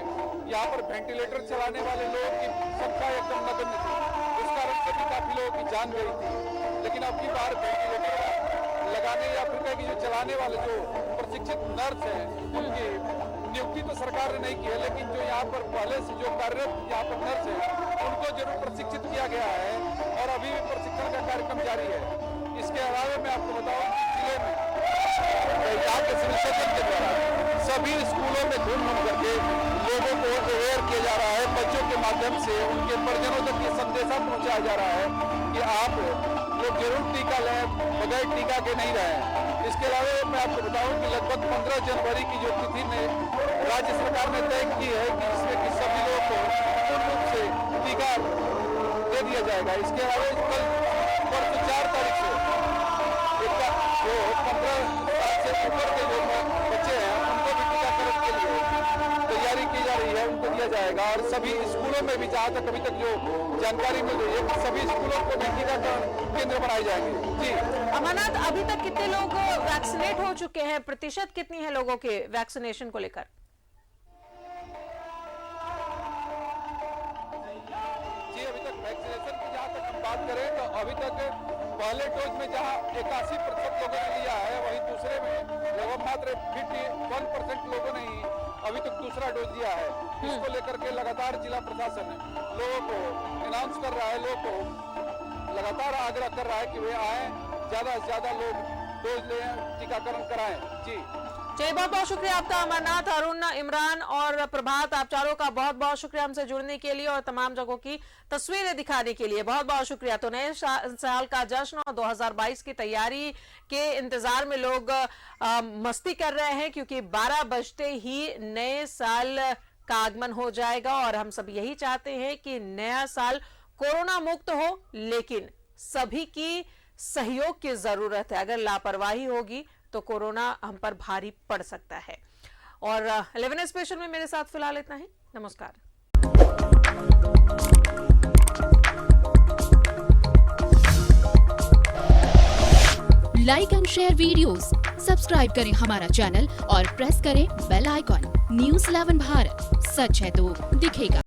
यहाँ पर वेंटिलेटर चलाने वाले लोगों की संख्या एकदम नगण्य थी। इस कारण से भी काफी लोगों की जान गई थी। लेकिन अब की बार वेंटिलेटर लगाने या फिर कहीं जो चलाने वाले जो प्रशिक्षित नर्स हैं उनकी नियुक्ति तो सरकार ने नहीं की है, लेकिन जो यहाँ पर पहले से जो कार्यरत यहाँ पर नर्स हैं उनको जरूर प्रशिक्षित किया गया है और अभी भी प्रशिक्षण का कार्यक्रम जारी है। इसके अलावा मैं आपको बताऊं जिले में यहाँ के सिविल सर्जन के द्वारा सभी स्कूलों में घूम करके लोगों को अवेयर किया जा रहा है। बच्चों के माध्यम से उनके परिजनों तक ये संदेशा पहुंचाया जा रहा है कि आप लोग जरूर टीका लें, बगैर टीका के नहीं रहें। इसके अलावा मैं आपको बताऊं कि लगभग 15 जनवरी की जो तिथि में राज्य सरकार ने तय की है कि जिसमें कि सभी लोगों को पूर्ण रूप से टीका दे दिया जाएगा। इसके अलावा कल परसों 4 तारीख से जो 15 साल से ऊपर के जो बच्चे हैं उनको भी टीकाकरण के लिए तैयारी की जा रही है, उनको दिया जाएगा। और सभी स्कूलों में भी जहाँ तक अभी तक जो जानकारी मिल रही है कि सभी स्कूलों को भी टीकाकरण केंद्र बनाए जाएंगे। जी अमरनाथ, अभी तक कितने लोग वैक्सीनेट हो चुके हैं? प्रतिशत कितनी है लोगों के वैक्सीनेशन को लेकर? जी अभी तक वैक्सीनेशन की जहाँ तक हम बात करें तो अभी तक पहले डोज में जहाँ 81% लोगों ने लिया है, वहीं दूसरे में लगभग मात्र 51% लोगों ने ही अभी तक दूसरा डोज दिया है। इसको लेकर के लगातार जिला प्रशासन लोगों को अनाउंस कर रहा है, लोगों को लगातार आग्रह कर रहा है कि वे आए, ज्यादा से ज्यादा लोग डोज लें, टीकाकरण कराएं। जी चलिए, बहुत बहुत शुक्रिया आपका अमरनाथ, अरुण, इमरान और प्रभात, आप चारों का बहुत बहुत शुक्रिया हमसे जुड़ने के लिए और तमाम जगहों की तस्वीरें दिखाने के लिए। बहुत बहुत शुक्रिया। तो नए साल का जश्न और 2022 की तैयारी के इंतजार में लोग मस्ती कर रहे हैं, क्योंकि 12 बजते ही नए साल का आगमन हो जाएगा और हम सब यही चाहते हैं कि नया साल कोरोना मुक्त हो, लेकिन सभी की सहयोग की जरूरत है। अगर लापरवाही होगी तो कोरोना हम पर भारी पड़ सकता है। और 11 स्पेशल में मेरे साथ फिलहाल इतना ही। नमस्कार। Like and share videos, subscribe करें हमारा चैनल और प्रेस करें बेल आइकॉन। न्यूज़ 11 भारत, सच है तो दिखेगा।